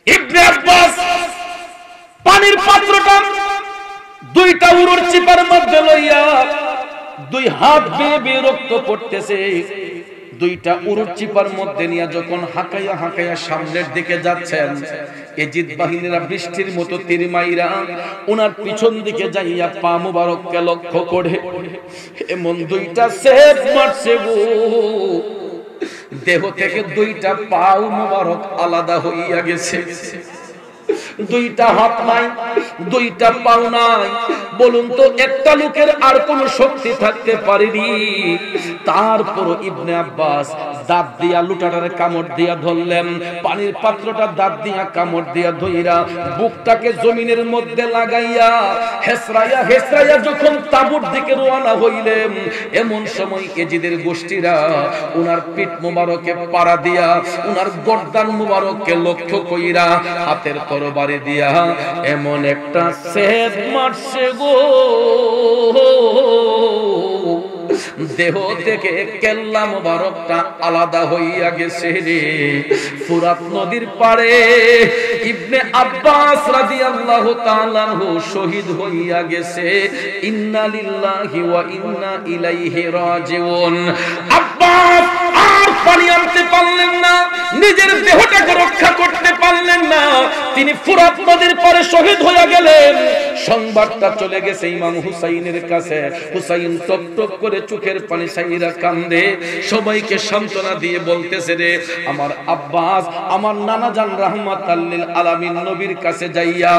ইবনে আব্বাস পানির পাত্রটা দুইটা উরুর চিপার মধ্যে লইয়া দুই হাত বেয়ে বেয়ে রক্ত পড়তেছে, দুইটা উরুর চিপার মধ্যে নিয়ে যখন হাঁকাইয়া হাঁকাইয়া সামনের দিকে যাচ্ছেন, এজিদ বাহিনীরা বৃষ্টির মতো তীর মাইরা ওনার পিছন দিকে যাইয়া পা মুবারককে লক্ষ্য করে এমন দুইটা সেফ মারছে গো, দেহ থেকে দুইটা পা মুবারক আলাদা হইয়া গেছে। দুইটা হাত নাই, দুইটা পাও নাই। বলুন তো একটা লোকের আর কোন শক্তি থাকতে পারেনি? তারপর ইবনে আব্বাস দাঁত দিয়া লুটাটারে কামড় দিয়া ধরলেন, পানির পাত্রটা দাঁত দিয়া কামড় দিয়া ধইরা বুকটাকে জমিনের মধ্যে লাগাইয়া হেসরাইয়া হেসরাইয়া যখন তাঁবুর দিকে রওনা হইলেন, এমন সময় এজিদের গোষ্ঠীরা উনার পিঠ মুবারকে পাড়া দিয়া উনার গর্দান মুবারককে লক্ষ্য কইরা হাতের তরবারি দিয়া এমন একটা সেফ মারছে গো, দেহ থেকে কেল্লা মুবারকটা আলাদা হইয়া গেছে রে। ফুরাত নদীর পারে ইবনে আব্বাস রাদিয়াল্লাহু তাআলা আনহু শহীদ হইয়া গেছে। ইন্না লিল্লাহি ওয়া ইন্না ইলাইহি রাজিউন। আব্বাস আর পানি আনতে পারলেন না, নিজের দেহটাকে রক্ষা করতে পারলেন না, তিনি ফুরাত নদীর পারে শহীদ হয়ে গেলেন। সংবাদটা চলে গেছে ইমাম হুসাইনের কাছে। হুসাইন টপ টপ করে চোখের পানি ছাইরা কান্দে, সবাইকে সান্ত্বনা দিয়ে বলতেছে রে আমার আব্বাস, আমার নানা জান রাহমাতাল লিল আলামিন নবীর কাছে যাইয়া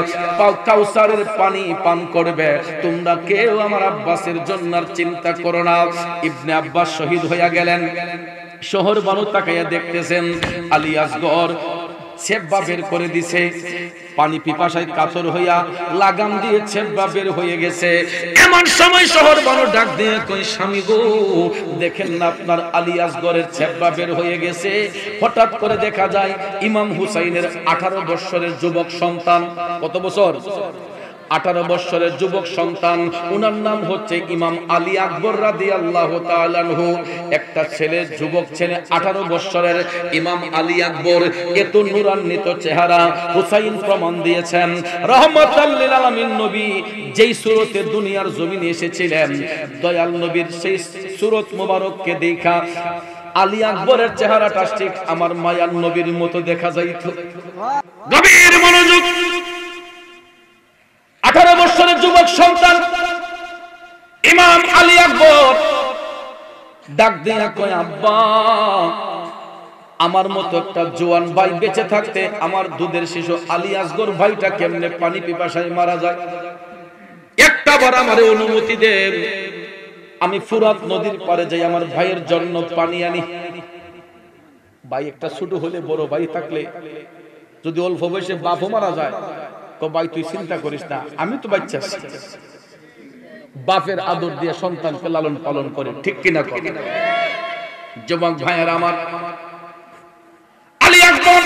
কাউসারের পানি পান করবে, তোমরা কেউ আমার আব্বাসের জন্য আর চিন্তা করো না। ইবনে আব্বাস শহীদ হয়ে গেলেন। শহর বানু তাকাইয়া দেখতেছেন আলী আসগর ছেব্বা বের করে দিছে, পানি পিপাসায় কাতর হইয়া লাগাম দিয়ে ছেব্বা বের হয়ে গেছে। এমন সময় শহর বানু ডাক দিয়ে কই স্বামী গো, দেখেন না আপনার আলী আসগরের ছেব্বা বের হয়ে গেছে। হঠাৎ করে দেখা যায় ইমাম হুসাইনের 18 বছরের যুবক সন্তান, কত বছর? 18 বছরের যুবক সন্তান, উনার নাম হচ্ছে ইমাম আলী আকবর রাদিয়াল্লাহু তাআলা আনহু। একটা ছেলে, যুবক ছেলে 18 বছরের ইমাম আলী আকবর, এত নূরান্বিত চেহারা। হুসাইন প্রমাণ দিয়েছেন রাহমাতাল লিল আলামিন নবী যেই সূরতে দুনিয়ার জমিনে এসেছিলেন, দয়াল নবীর সেই সূরত মুবারককে দেখা আলী আকবরের চেহারাটা ঠিক আমার মায়ার নবীর মতো দেখা যাইত। গভীর মনোযোগ। 18 বছরের যুবক সন্তান ইমাম আলী আকবর ডাক দিয়া কয় আব্বা, আমার মতো একটা জোয়ান ভাই বেঁচে থাকতে আমার দুধের শিশু আলী আসগর ভাইটা কেমনে পানি পিপাসায় মারা যায়, একটা বার আমারে অনুমতি দেন, আমি ফুরাত নদীর পারে যাই আমার ভাইয়ের জন্য পানি আনি। ভাই একটা ছোট হলে বড় ভাই থাকলে যদি অল্প বয়সে বাপও মারা যায়, তো ভাই তুই চিন্তা করিস না, আমি তো বাচ্চা আছি। বাপের আদর দিয়ে সন্তানকে লালন পালন করে, ঠিক কিনা কর? যুবক ভাইয়ের আমার, আলী আকবর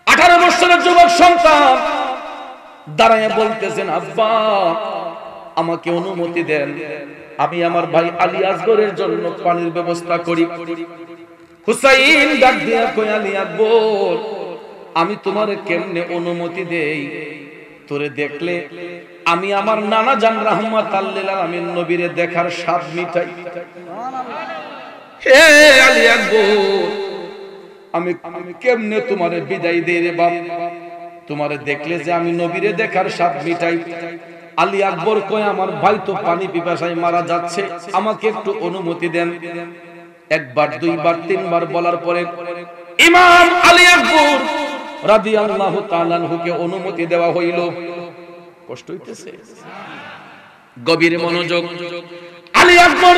18 বছরের যুবক সন্তান দাঁড়ায় বলতেছেন আব্বা আমাকে অনুমতি দেন, আমি আমার ভাই আলী আসগরের জন্য পানির ব্যবস্থা করি। হুসাইন ডাক দিয়া কই আলী আকবর, আমি তোমারে কেমনে অনুমতি দেই? তোরে দেখলে আমি আমার নানা জান রাহমাতাল লিল আলামিন নবীরে দেখার স্বাদ মিটাই। হে আলী আকবর, আমি কেমনে তোমারে বিদায় দেই রে বাপ? তোমারে দেখলে যে আমি নবীরে দেখার স্বাদ মিটাই। আলী আকবর কয় আমার ভাই তো পানি পিপাসায় মারা যাচ্ছে, আমাকে একটু অনুমতি দেন। একবার, দুইবার, তিনবার বলার পরে ইমাম আলী আকবর রাদিয়াল্লাহু তাআলা আনহুকে অনুমতি দেওয়া হইল। কষ্ট হইতেছে? গভীর মনোযোগ। আলী আকবর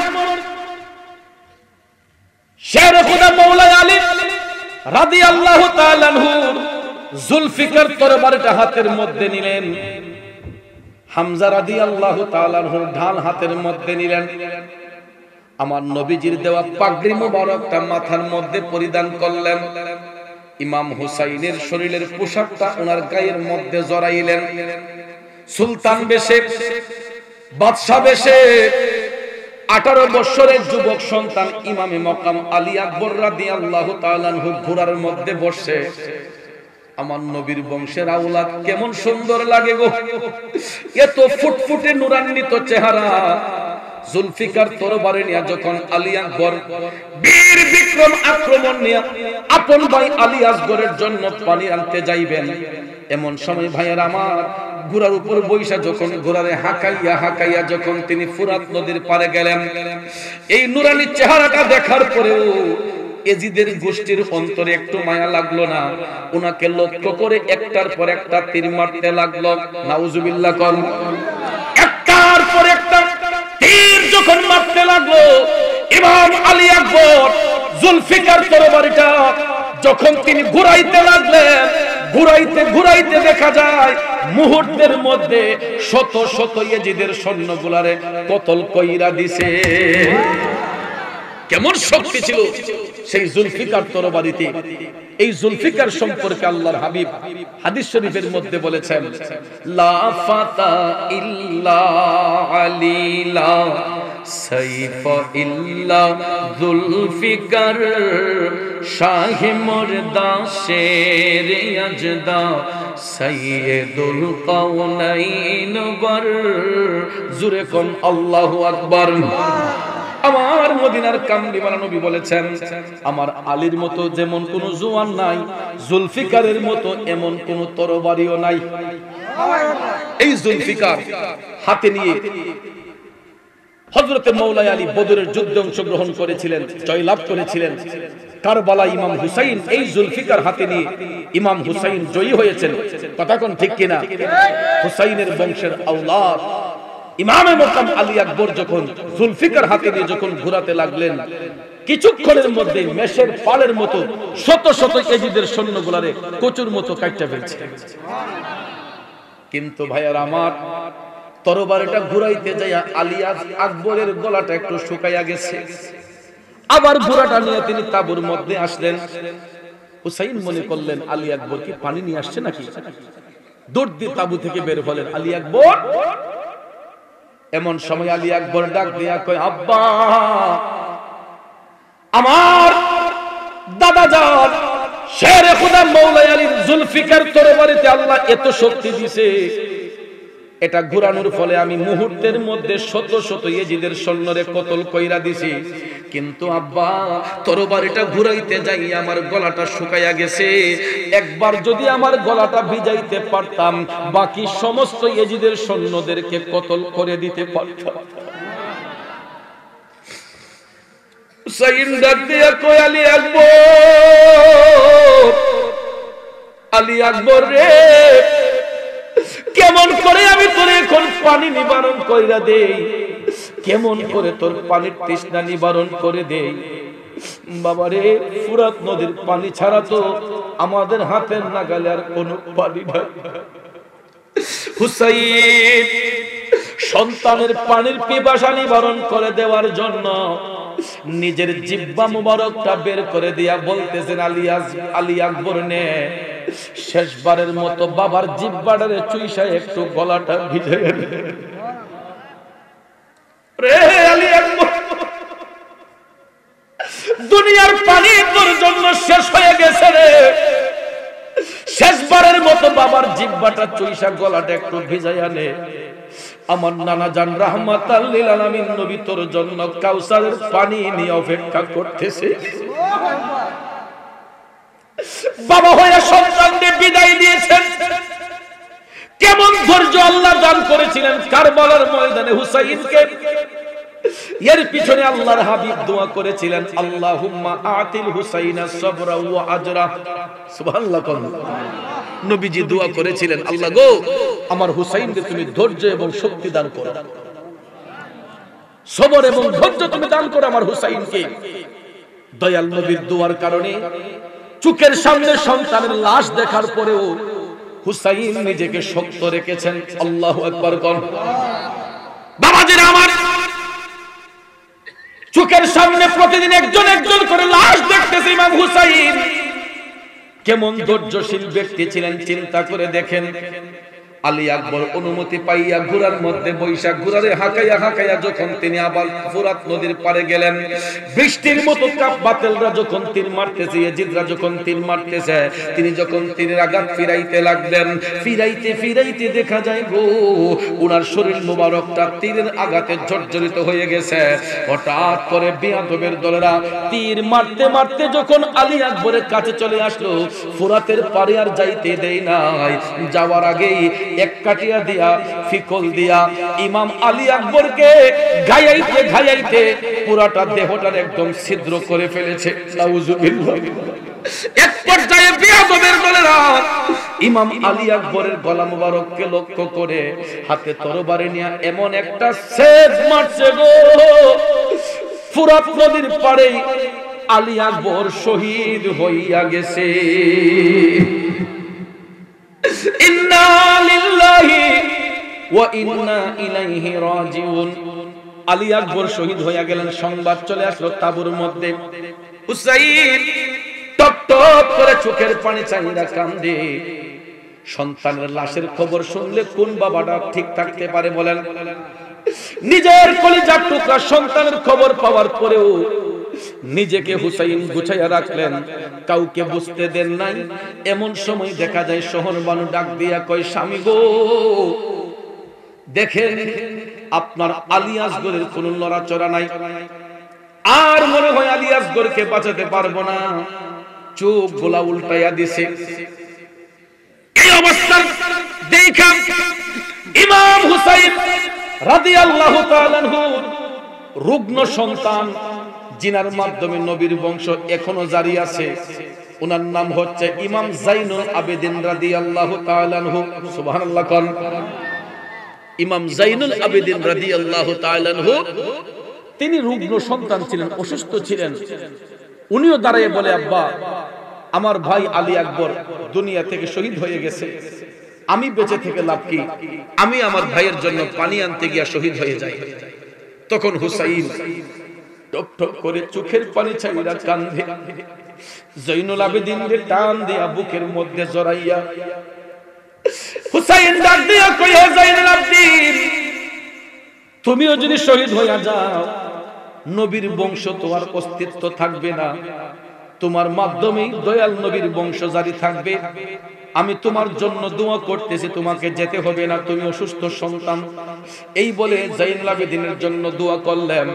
শের খুদা মওলা আলী রাদিয়াল্লাহু তাআলা আনহু জুলফিকার তরবারিটা হাতের মধ্যে নিলেন, হামজা রাদিয়াল্লাহু তাআলা আনহুর ঢাল হাতের মধ্যে নিলেন, আমার নবীজির দেওয়া পাগড়ি মুবারকটা মাথার মধ্যে পরিধান করলেন, ইমাম হুসাইনের শরীরের পোশাকটা ওনার গায়ের মধ্যে জড়াইলেন। সুলতান বেশে, বাদশা বেশে 18 বছরের যুবক সন্তান ইমামে মকাম আলী আকবর রাদিয়াল্লাহু তাআলা আনহু ঘোড়ার মধ্যে বসে আমার নবীর বংশের আওলাদ কেমন সুন্দর লাগে গো, এত ফুটফুটে নুরান্বিত চেহারা। জুলফিকার তরবারি নিয়ে যখন আলী আকবর বীর বিক্রম আক্রমণ নিয়ে আপন ভাই আলী আসগরের জন্য পানি আনতে যাইবেন, এমন সময় ভাইয়ের আমার ঘোড়ার উপর বৈশা যখন ঘোড়ারে হাঁকাইয়া হাঁকাইয়া যখন তিনি ফুরাত নদীর পারে গেলেন, এই নুরানি চেহারাটা দেখার পরেও এজিদের গোষ্ঠীর অন্তরে একটু মায়া লাগলো না। ওনাকে লক্ষ্য করে একটার পর একটা তীর মারতে লাগলো। নাউজুবিল্লাহ কর। একটার পর একটা তীর যখন মারতে লাগলো, ইমাম আলী আকবর জুলফিকার তরবারিটা যখন তিনি ঘুরাইতে লাগলেন, ঘুরাইতে ঘুরাইতে দেখা যায় মুহূর্তের মধ্যে শত শত ইয়েজিদের সৈন্যগুলারে কতল কইরা দিছে। কেমন শক্তি ছিল সেই জুলফিকার তরবারিতে। এই জুলফিকার সম্পর্কে আল্লাহর হাবিব হাদিস শরীফের মধ্যে বলেছেন, লা ফাতা ইল্লা আলী লা সাইফ ইল্লা জুলফিকার, শাহে মুর্দা শেরে আজদা সাইয়্যিদুল কাওনাইন বর। জোরে কোন আল্লাহু আকবার। আমার মদিনার কামলিওয়ালা নবী বলেছেন, আমার আলীর মতো যেমন কোন জওয়ান নাই, জুলফিকারের মতো এমন কোন তরবারিও নাই। এই জুলফিকার হাতে নিয়ে হযরতে মাওলাই আলী বদরের যুদ্ধে অংশগ্রহণ করেছিলেন, জয়লাভ করেছিলেন। কারবালা ইমাম হুসাইন এই জুলফিকার হাতে নিয়ে ইমাম হুসাইন জয়ী হয়েছেন। কথা কোন ঠিক কিনা? হুসাইনের বংশের আওলাদ ইমামে মুকাম আলী আকবর যখন জুলফিকার হাতে নিয়ে যখন ঘোরাতে লাগলেন, কিছুক্ষণের মধ্যে মেষের পালের মতো শত শত এজিদের সৈন্যগুলারে কচুর মতো কাটতে ফেলছে। কিন্তু ভাইয়ার আমার, তরবারিটা ঘুরাইতে যাইয়া আলী আকবরের গলাটা একটু শুকাইয়া গেছে। আবার ঘোড়াটা নিয়ে তিনি তাঁবুর মধ্যে আসলেন। হুসাইন মনে করলেন আলী আকবর কি পানি নিয়ে আসছে নাকি, দৌড় দিয়ে তাঁবু থেকে বের হলেন আলী আকবর। এমন সময় আলী আকবর ডাক দিয়া কয়, আব্বা, আমার দাদা জান শেরে খুদা মাওলাই আলী জুলফিকার তরবারিতে আল্লাহ এত শক্তি দিয়েছে, এটা ঘুরানোর ফলে আমি মুহূর্তের মধ্যে শত শত ইয়েজিদের সৈন্যরে কতল কইরা দিছি। কিন্তু আব্বা, তরবারিটা ঘুরাইতে যাই আমার গলাটা শুকাইয়া গেছে। একবার যদি আমার গলাটা ভিজাইতে পারতাম, বাকি সমস্ত ইয়েজিদের সৈন্যদেরকে কতল করে দিতে পারতাম। হুসাইন ডাক দিয়া কয়, আলী আকবর, আলী আকবর রে, কেমন করে আমি তোর এখন পানি নিবারণ কইরা দেই, কেমন করে তোর পানির তৃষ্ণা নিবারণ করে দেই। বাবারে, ফুরাত নদীর পানি ছাড়া তো আমাদের হাতের নাগালে আর কোনো পানি নাই। হুসাইন সন্তানের পানির পিপাসা নিবারণ করে দেওয়ার জন্য নিজের জিহ্বা মুবারকটা বের করে দিয়া বলতেছেন, আলী আকবর নে, শেষবারের মতো বাবার জিহ্বাটারে চুইসা একটু গলাটা ভিজে রে আলী আকবর, দুনিয়ার পানি তোর জন্য শেষ হয়ে গেছে রে। শেষবারের মতো বাবার জিহ্বাটা চুইসা গলাটা একটু ভিজাইয়া নে। আমার নানা জান রাহমাতাল লিল আলামিন নবী তোর জন্য কাউসারের পানি নিয়ে অপেক্ষা করতেছে। বাবা হয়ে সন্তানকে বিদায় দিয়েছেন। কেমন ধৈর্য আল্লাহ দান করেছিলেন কারবালার ময়দানে হুসাইনকে। এর পিছনে আল্লাহর হাবিব দোয়া করেছিলেন, আল্লাহুম্মা আতিল হুসাইনা সাবরা ওয়া আজরা। সুবহানাল্লাহ। নবীজি দোয়া করেছিলেন, আল্লাহ গো, আমার হুসাইনকে তুমি ধৈর্য এবং শক্তি দান করো, সবর এবং ধৈর্য তুমি দান করো আমার হুসাইনকে। দয়াল নবীর দোয়ার কারণে চোখের সামনে সন্তানের লাশ দেখার পরেও হুসাইন নিজেকে শক্ত রেখেছেন। আল্লাহু আকবার কোন। বাবাজিরা আমার, চোখের সামনে প্রতিদিন একজন একজন করে লাশ দেখতেছে ইমাম হুসাইন। কেমন ধৈর্যশীল ব্যক্তি ছিলেন চিন্তা করে দেখেন। আলী আকবর অনুমতি পাইয়া ঘোড়ার মধ্যে বৈশা ঘোড়ারে হাঁকাইয়া হাঁকাইয়া যখন তিনি আবার ফুরাত নদীর পারে গেলেন, বৃষ্টির মতো কাপ বাতিলরা যখন তীর মারতেছে, ইয়াজিদরা যখন তীর মারতেছে, তিনি যখন তীরের আঘাত ফিরাইতে লাগলেন, ফিরাইতে ফিরাইতে দেখা যায় গো ওনার শরীর মোবারকটা তীরের আঘাতে জর্জরিত হয়ে গেছে। হঠাৎ করে বেয়াদবের দলেরা তীর মারতে মারতে যখন আলী আকবরের কাছে চলে আসলো, ফুরাতের পারে আর যাইতে দেয় নাই, যাওয়ার আগেই এক কাটিয়া দিয়া ফিকল দিয়া ইমাম আলী আকবরকে ঘায়াইতে ঘায়াইতে পুরাটা দেহটার একদম ছিদ্র করে ফেলেছে। নাউজুবিল্লাহ। এক পর্যায়ে বেয়াদবের দলেরা ইমাম আলী আকবরের গলা মোবারককে লক্ষ্য করে হাতে তরবারি নিয়ে এমন একটা সেজ মারছে গো, ফুরাত নদীর পারে আলী আকবর শহীদ হইয়া গেছে। ইন্না লিল্লাহি ওয়া ইন্না ইলাইহি রাজিউন। আলী আকবর শহীদ হইয়া গেলেন, সংবাদ চলে আসলো তাবুর মধ্যে। হুসাইন টপ টপ করে চোখের পানি চাইরা কান্দে। সন্তানের লাশের খবর শুনলে কোন বাবাটা ঠিক থাকতে পারে বলেন? নিজের কলিজার টুকরা সন্তানের খবর পাওয়ার পরেও নিজেকে হুসাইন গুছাইয়া রাখলেন, কাউকে বুঝতে দেন নাই। এমন সময় দেখা যায় শহর বানু ডাক দিয়া কয়, স্বামী গো দেখেন আপনার আলী আসগরের কোন লড়াচড়া নাই, আর মনে হয় আলী আসগরকে বাঁচাতে পারবো না। চোখ গোলা উল্টাইয়া দিছে। এই অবস্থা দেখা ইমাম হুসাইন রাদিয়াল্লাহু তাআলা আনহু রুগ্ন সন্তান, জিনার মাধ্যমে নবীর বংশ এখনো জারি আছে, ওনার নাম হচ্ছে ইমাম জাইনুল আবেদিন রাদিয়াল্লাহু তাআলা আনহু। সুবহানাল্লাহ কোন ইমাম জাইনুল আবেদিন রাদিয়াল্লাহু তাআলা আনহু, তিনি রুগ্ন সন্তান ছিলেন, অসুস্থ ছিলেন। উনিও দাঁড়িয়ে বলে, আব্বা আমার ভাই আলী আকবর দুনিয়া থেকে শহীদ হয়ে গেছে, আমি বেঁচে থেকে লাভ কি? আমি আমার ভাইয়ের জন্য পানি আনতে গিয়া শহীদ হয়ে যাই। তখন হুসাইন টপ টপ করে চোখের পানি ছাইরা কান্দে। জৈনুল আবেদিনের টান দিয়া বুকের মধ্যে জড়াইয়া হুসাইন ডাক দিয়া কয়, জৈনুল আবেদিন তুমিও যদি শহীদ হইয়া যাও, নবীর বংশ তোমার অস্তিত্ব থাকবে না, তোমার মাধ্যমেই দয়াল নবীর বংশ জারি থাকবে। আমি তোমার জন্য দোয়া করতেছি, তোমাকে যেতে হবে না, তুমি অসুস্থ সন্তান। এই বলে জাইনুল আবেদিনের জন্য দোয়া করলেন।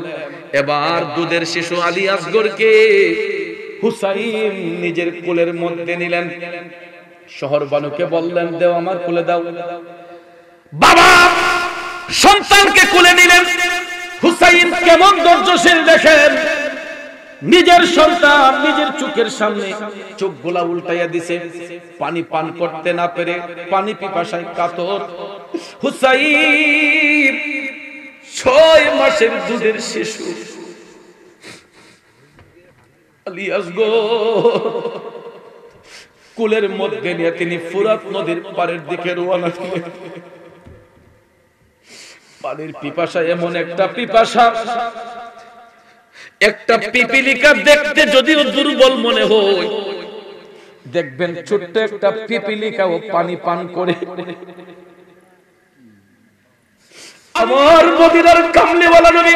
এবার দুধের শিশু আলী আসগরকে হুসাইন নিজের কোলের মধ্যে নিলেন। শহর বানুকে বললেন, দেও আমার কোলে দাও। বাবা সন্তানকে কোলে নিলেন। হুসাইন কেমন ধৈর্যশীল দেখেন, নিজের সন্তান নিজের চোখের সামনে চোখ গোলা উল্টাইয়া দিছে, পানি পান করতে না পেরে পানি পিপাসায় কাতর। হুসাইন 6 মাসের দুধের শিশু আলী আসগর কুলের মধ্যে নিয়ে তিনি ফুরাত নদীর পারের দিকে রওনা দিলেন। পানির পিপাসা এমন একটা পিপাসা, একটা পিপিলিকা দেখতে যদিও দুর্বল মনে হয়, দেখবেন ছোট্ট একটা পিপিলিকাও পানি পান করে। আমার মদিনার কামলিওয়ালা নবী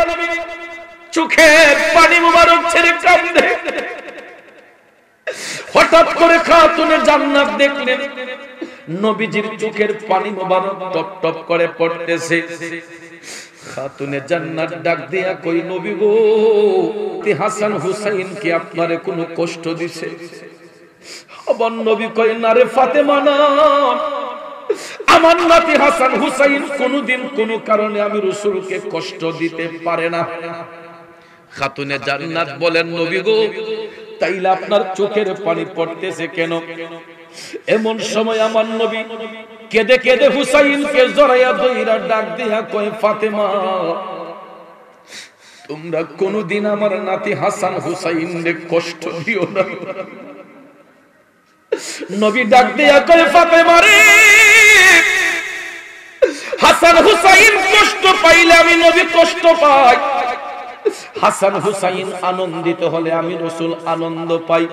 চোখের পানি মুবারক ছেড়ে কাঁদে। হঠাৎ করে খাতুনে জান্নাত দেখলেন, নবীজির চোখের পানি মুবারক টপ টপ করে পড়তেছে। খাতুনে জান্নাত ডাক দিয়া কই, নবী গো হাসান হুসাইন কি আপনারে কোনো কষ্ট দিছে? আবার নবী কয়, না রে ফাতেমা না, আমার নাতি হাসান হুসাইন কোনদিন কোনো কারণে আমি রাসূলকে কষ্ট দিতে পারে না। খাতুনে জান্নাত বলেন, নবী গো তাইলে আপনার চোখের পানি পড়তেছে কেন? এমন সময় আমার নবী কেঁদে কেঁদে হুসাইনকে জড়াইয়া ধইরা ডাক দিয়া কয়, ফাতেমা তোমরা কোনদিন আমার নাতি হাসান হুসাইনকে কষ্ট দিও না। নবী ডাক দিয়া কয়, ফাতেমা রে, হাসান হুসাইন কষ্ট পাইলে আমি নবী কষ্ট পাই, হাসান হুসাইন আনন্দিত হলে আমি রাসূল আনন্দ পাই।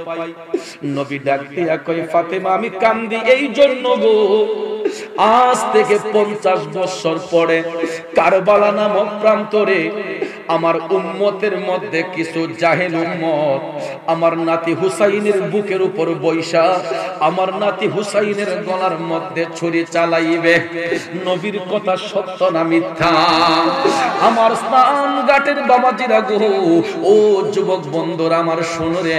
নবী ডাক দিয়া কয়, ফাতেমা আমি কান্দি এই জন্য গো, আজ থেকে 50 বছর পরে কারবালা নামক প্রান্তরে আমার উম্মতের মধ্যে কিছু জাহেল উম্মত আমার নাতি হুসাইনের বুকের উপর বৈশা আমার নাতি হুসাইনের গলার মধ্যে ছুরি চালাইবে। নবীর কথা সত্য না মিথ্যা? আমার স্নান ঘাটের বাবাজিরা গো, ও যুবক বন্ধুরা আমার শুনো রে,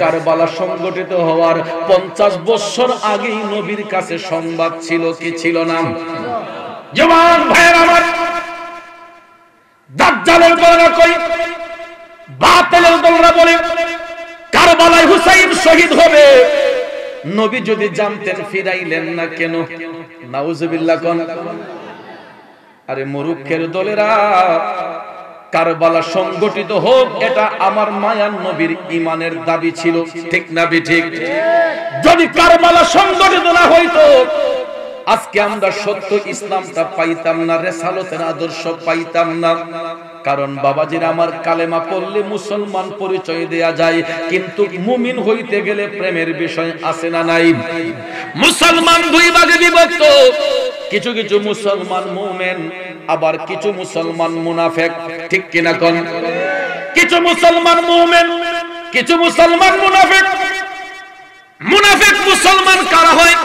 কারবালা সংগঠিত হওয়ার 50 বছর আগেই নবীর কাছে সংবাদ ছিল কি ছিল না? জওয়ান ভাইয়ের আমার, দাজ্জালের দলরা কই, বাতিলের দলরা বলে কারবালায় হুসাইন শহীদ হবে। নবী যদি জানতেন ফিরাইলেন না কেন? নাউজুবিল্লাহ কোন। আরে মূর্খের দলেরা, কারবালা সংগঠিত হোক এটা আমার মায়ার নবীর ঈমানের দাবি ছিল, ঠিক না ঠিক? যদি কারবালা সংগঠিত না হইতো আজকে আমরা সত্য ইসলামটা পাইতাম না, রিসালাতের আদর্শ পাইতাম না। কারণ বাবাজির আমার কালেমা পড়লে মুসলমান পরিচয় দেয়া যায়, কিন্তু মুমিন হইতে গেলে প্রেমের বিষয় আছে না নাই? মুসলমান দুই ভাগে বিভক্ত, কিছু কিছু মুসলমান মুমিন, আবার কিছু মুসলমান মুনাফিক, ঠিক কিনা কোন? কিছু মুসলমান মুমিন, কিছু মুসলমান মুনাফিক। মুনাফিক মুসলমান কারা হয়?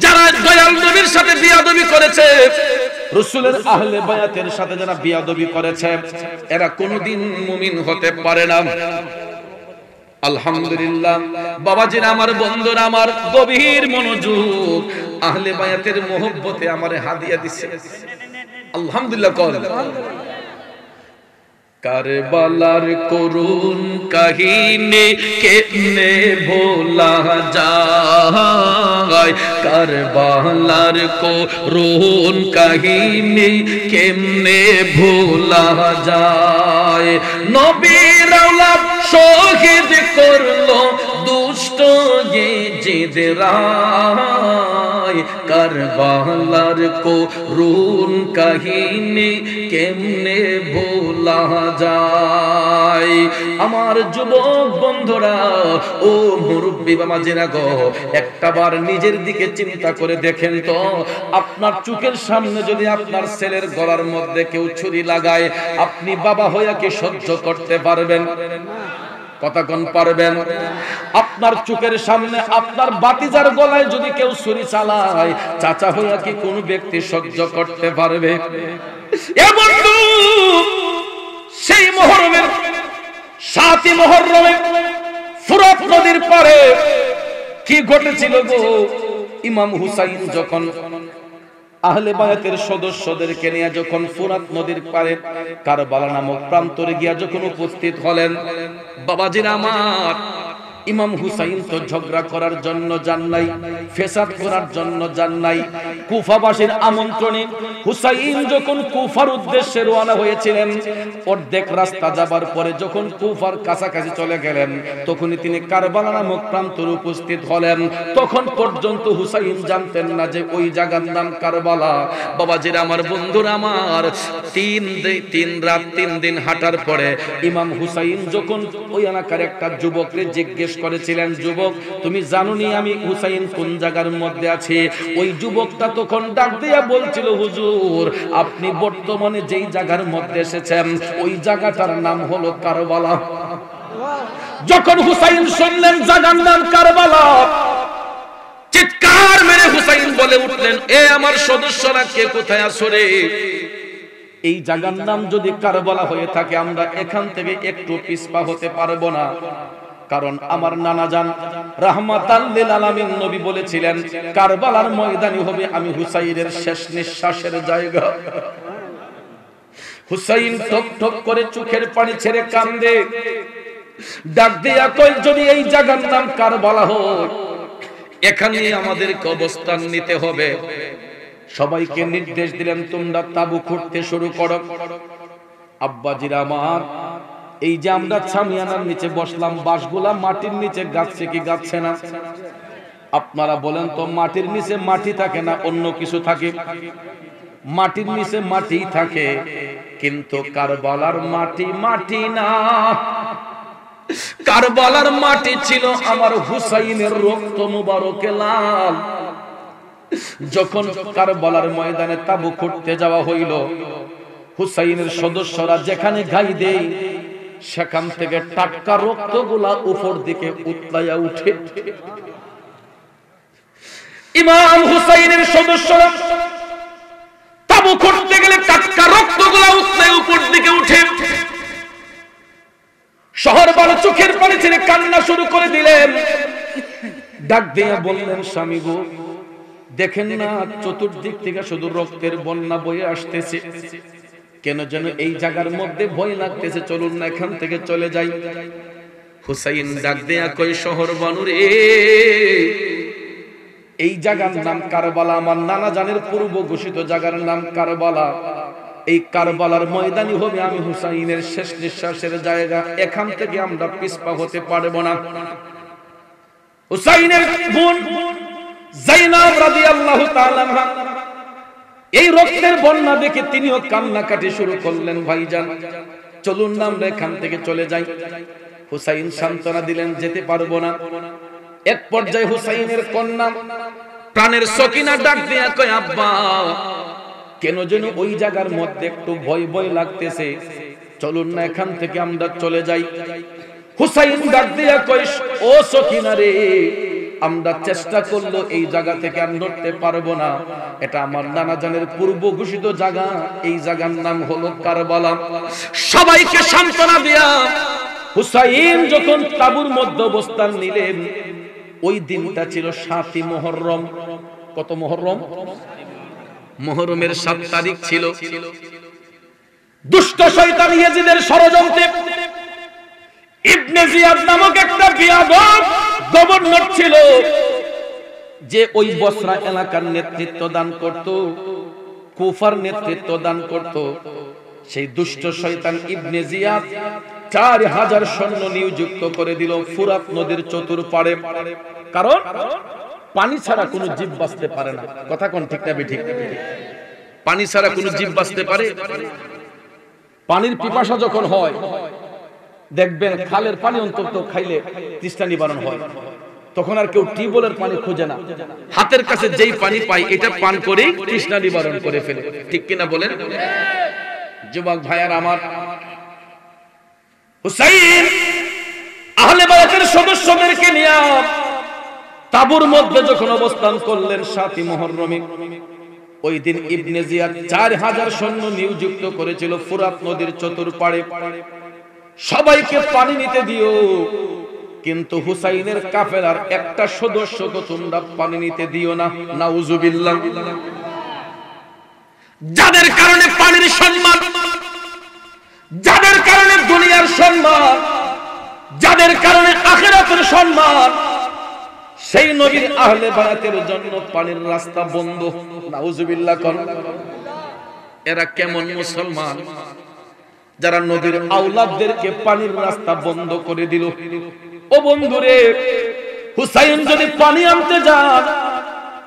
যারা দয়াল নবীর সাথে বিয়াদবি করেছে, রাসূলের আহলে বায়াতের সাথে যারা বিয়াদবি করেছে, এরা কোনদিন মুমিন হতে পারে না। আলহামদুলিল্লাহ বাবাজিরা আমার, বন্ধুরা আমার, গভীর মনোযোগ, আহলে বায়াতের মহব্বতে আমারে হাদিয়া দিছে। আলহামদুলিল্লাহ কল। কারবালার করুণ কাহিনী কেমনে ভোলা যায়, কারবালার করুণ কাহিনী কেমনে ভোলা যায়। নবীর আওলাদ শহীদ করলো দুষ্ট ইজিদরা, কারবালার করুণ কাহিনী কেমনে ভোলা যায়। আমার যুবক বন্ধুরা, ও মুরব্বি বাবাজিরা গো, একটাবার নিজের দিকে চিন্তা করে দেখেন তো, আপনার চোখের সামনে যদি আপনার ছেলের গলার মধ্যে কেউ ছুরি লাগায়, আপনি বাবা হইয়া কি সহ্য করতে পারবেন? কথা কোন পারবেন? আপনার চোখের সামনে আপনার বাতিজার গলায় যদি কেউ ছুরি চালায়, চাচা হইয়া কি কোন ব্যক্তি সহ্য করতে পারবে? এ বন্ধু, সেই মুহররমের 7ই মুহররমে ফুরাত নদীর পারে কি ঘটেছিল গো? ইমাম হুসাইন যখন আহলে বায়াতের সদস্যদেরকে নিয়ে যখন ফুরাত নদীর পারে কারবালা নামক প্রান্তরে গিয়া যখন উপস্থিত হলেন, বাবাজিরা আমার, ইমাম হুসাইন তো ঝগড়া করার জন্য যান নাই, ফেসাদ করার জন্য যান নাই। কুফাবাসীর আমন্ত্রণে হুসাইন যখন কুফার উদ্দেশ্যে রওনা হয়েছিলেন, অর্ধেক রাস্তা যাবার পরে যখন কুফার কাছাকাছি চলে গেলেন, তখনই তিনি কারবালা নামক প্রান্তরে উপস্থিত হলেন। তখন পর্যন্ত হুসাইন জানতেন না যে ওই জায়গার নাম কারবালা। বাবাজিরা আমার, বন্ধুরা আমার, 3 রাত 3 দিন হাঁটার পরে ইমাম হুসাইন যখন ওই এলাকার একটা যুবককে জিজ্ঞেস করেছিলেন, যুবক তুমি জানোনি আমি হুসাইন কোন জায়গার মধ্যে আছি? ওই যুবকটা তখন ডাক দিয়া বলছিল, হুজুর আপনি বর্তমানে যেই জায়গার মধ্যে এসেছেন ওই জায়গাটার নাম হলো কারবালা। যখন হুসাইন শুনলেন জায়গার নাম কারবালা, চিৎকার মেরে হুসাইন বলে উঠলেন, এ আমার সদস্যরা কে কোথায় আছো রে? এই জায়গার নাম যদি কারবালা হয়ে থাকে আমরা এখান থেকে একটু পিছপা হতে পারবো না। কারণ আমার নানা জান রাহমাতাল লিল আলামিন নবী বলেছিলেন, কারবালার ময়দানই হবে আমি হুসাইনের শেষ নিঃশ্বাসের জায়গা। হুসাইন টক টক করে চোখের পানি ছেড়ে কান্দে, ডাক দিয়া কই, যদি এই জায়গার নাম কারবালা হয় এখানে আমাদেরকে অবস্থান নিতে হবে। সবাইকে নির্দেশ দিলেন, তোমরা তাবু খুঁড়তে শুরু করো। আব্বাজিরা আমার, এই যে আমরা ছামিয়ানার নিচে বসলাম, বাঁশগুলা মাটির নিচে গাছছে কি গাছছে না? আপনারা বলেন তো, মাটির নিচে মাটি থাকে না অন্য কিছু থাকে? মাটির নিচে মাটি থাকে, কিন্তু কারবালার মাটি মাটি না। কারবালার মাটি ছিল আমার হুসাইনের রক্ত মুবারকে লাল। যখন কারবালার ময়দানে তাবু খুঁড়তে যাওয়া হইল, হুসাইনের সদস্যরা যেখানে গাই দেয় সেখান থেকে টাটকা রক্তগুলা উপর দিকে উতলাইয়া উঠে। ইমাম হুসাইনের সদস্যরা তাবু খুঁড়তে গেলে টাটকা রক্তগুলা উতলায় উপর দিকে উঠে। শহর বালো চোখের পানি ছেড়ে কান্না শুরু করে দিলেন। ডাক দিয়ে বললেন, স্বামী গো, দেখেন না চতুর্দিক থেকে শুধু রক্তের বন্যা বয়ে আসতেছে, কেন যেন এই জায়গার মধ্যে ভয় লাগতেছে, চলুন না এখান থেকে চলে যাই। হুসাইন ডাক দেয়া কই, শহর বানুরে, এই জায়গার নাম কারবালা, আমার নানা জানের পূর্ব ঘোষিত জায়গার নাম কারবালা। এই কারবালার ময়দানই হবে আমি হুসাইনের শেষ নিঃশ্বাসের জায়গা, এখান থেকে আমরা পিছপা হতে পারবো না। হুসাইনের বোন যায়েনব রাদিয়াল্লাহু তাআলা আনহা এই রক্তের বন্যা দেখে তিনিও কান্নাকাটি শুরু করলেন। ভাইজান চলুন না আমরা এখান থেকে চলে যাই। হুসাইন সান্ত্বনা দিলেন, যেতে পারবো না। এক পর্যায়ে হুসাইনের কন্যা প্রাণের সকিনা ডাক দিয়া কয়, আব্বা, কেন যেন ওই জায়গার মধ্যে একটু ভয় ভয় লাগতেছে, চলুন না এখান থেকে আমরা চলে যাই। হুসাইন ডাক দিয়া কয়, ও সকিনা রে, আমরা চেষ্টা করলো এই জায়গা থেকে আর নড়তে পারবো না, এটা আমার নানা জানের পূর্ব ঘোষিত জায়গা, এই জায়গার নাম হলো কারবালা। সবাইকে সান্ত্বনা দিয়া হুসাইন যখন তাবুর মধ্যে অবস্থান নিলেন, ওই দিনটা ছিল ৭ই মুহররম। কত মুহররম? মুহররমের ৭ তারিখ ছিল। দুষ্ট শয়তান ইয়াজিদের ষড়যন্ত্রে ইবনে জিয়াদ নামক একটা বিয়াদব গভর্নর ছিল, যে ওই বসরা এলাকার নেতৃত্ব দান করত, কুফার নেতৃত্ব দান করত। সেই দুষ্ট শয়তান ইবনে জিয়াদ ৪,০০০ সৈন্য নিযুক্ত করে দিল ফুরাত নদীর চতুর্পাড়ে। কারণ পানি ছাড়া কোনো জীব বাঁচতে পারে না। কথা কোন ঠিক না ঠিক? পানি ছাড়া কোনো জীব বাঁচতে পারে? পানির পিপাসা যখন হয়, দেখবেন খালের পানি অন্তত খাইলে তৃষ্ণা নিবারণ হয়, তখন আর কেউ টিউবওয়েলের পানি খোঁজে না, হাতের কাছে যেই পানি পায় এটা পান করেই তৃষ্ণা নিবারণ করে ফেলে। ঠিক কিনা বলেন? যুবক ভাইয়ার আমার, হুসাইন আহলে বায়তের সদস্যদেরকে নিয়ে তাবুর মধ্যে যখন অবস্থান করলেন ৭ই মুহররমে, ওই দিন ইবনে জিয়াদ ৪,০০০ সৈন্য নিযুক্ত করেছিল ফুরাত নদীর চতুর্পাড়ে। সবাইকে পানি নিতে দিও, কিন্তু হুসাইনের কাফেলার একটা সদস্যকে তোমরা পানি নিতে দিও না। নাউজুবিল্লাহ। যাদের কারণে পানির সম্মান, যাদের কারণে দুনিয়ার সম্মান, যাদের কারণে আখিরাতের সম্মান, সেই নবীর আহলে বায়াতের জন্য পানির রাস্তা বন্ধ। নাউজুবিল্লাহ। এরা কেমন মুসলমান যারা নবীর আওলাদদেরকে পানির রাস্তা বন্ধ করে দিল? ও বন্ধুরে, হুসাইন যদি পানি আনতে যান,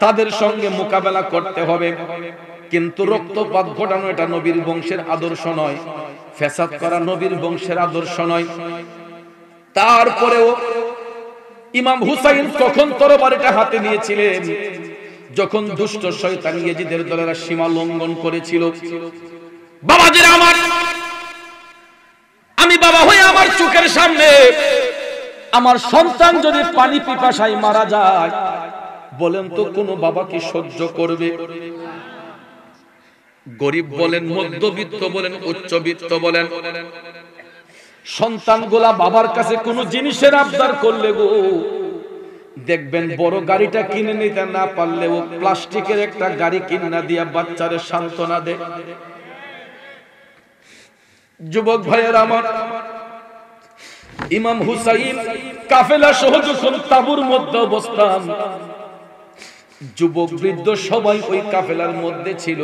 তাদের সঙ্গে মোকাবেলা করতে হবে, কিন্তু রক্তপাত ঘটানো এটা নবীর বংশের আদর্শ নয়, ফ্যাসাদ করা নবীর বংশের আদর্শ নয়। তারপরেও ইমাম হুসাইন তখন তরবারিটা হাতে নিয়েছিলেন যখন দুষ্ট শয়তান ইয়াজিদের দলেরা সীমা লঙ্ঘন করেছিল। বাবাজিরা আমার, আমি বাবা হয়ে আমার চোখের সামনে আমার সন্তান যদি পানি পিপাসায় মারা যায়, বলেন তো কোন বাবা কি সহ্য করবে? গরিব বলেন, মধ্যবিত্ত বলেন, উচ্চবিত্ত বলেন, সন্তানগুলা বাবার কাছে কোন জিনিসের আবদার করলে গো, দেখবেন বড় গাড়িটা কিনে নিতে না পারলেও প্লাস্টিকের একটা গাড়ি কিনা দিয়া বাচ্চারে সান্ত্বনা দেয়। যুবক ভাইয়ের আমার, ইমাম হুসাইন কাফেলা সহ যখন তাবুর মধ্যে অবস্থান, যুবক বৃদ্ধ সবাই ওই কাফেলার মধ্যে ছিল।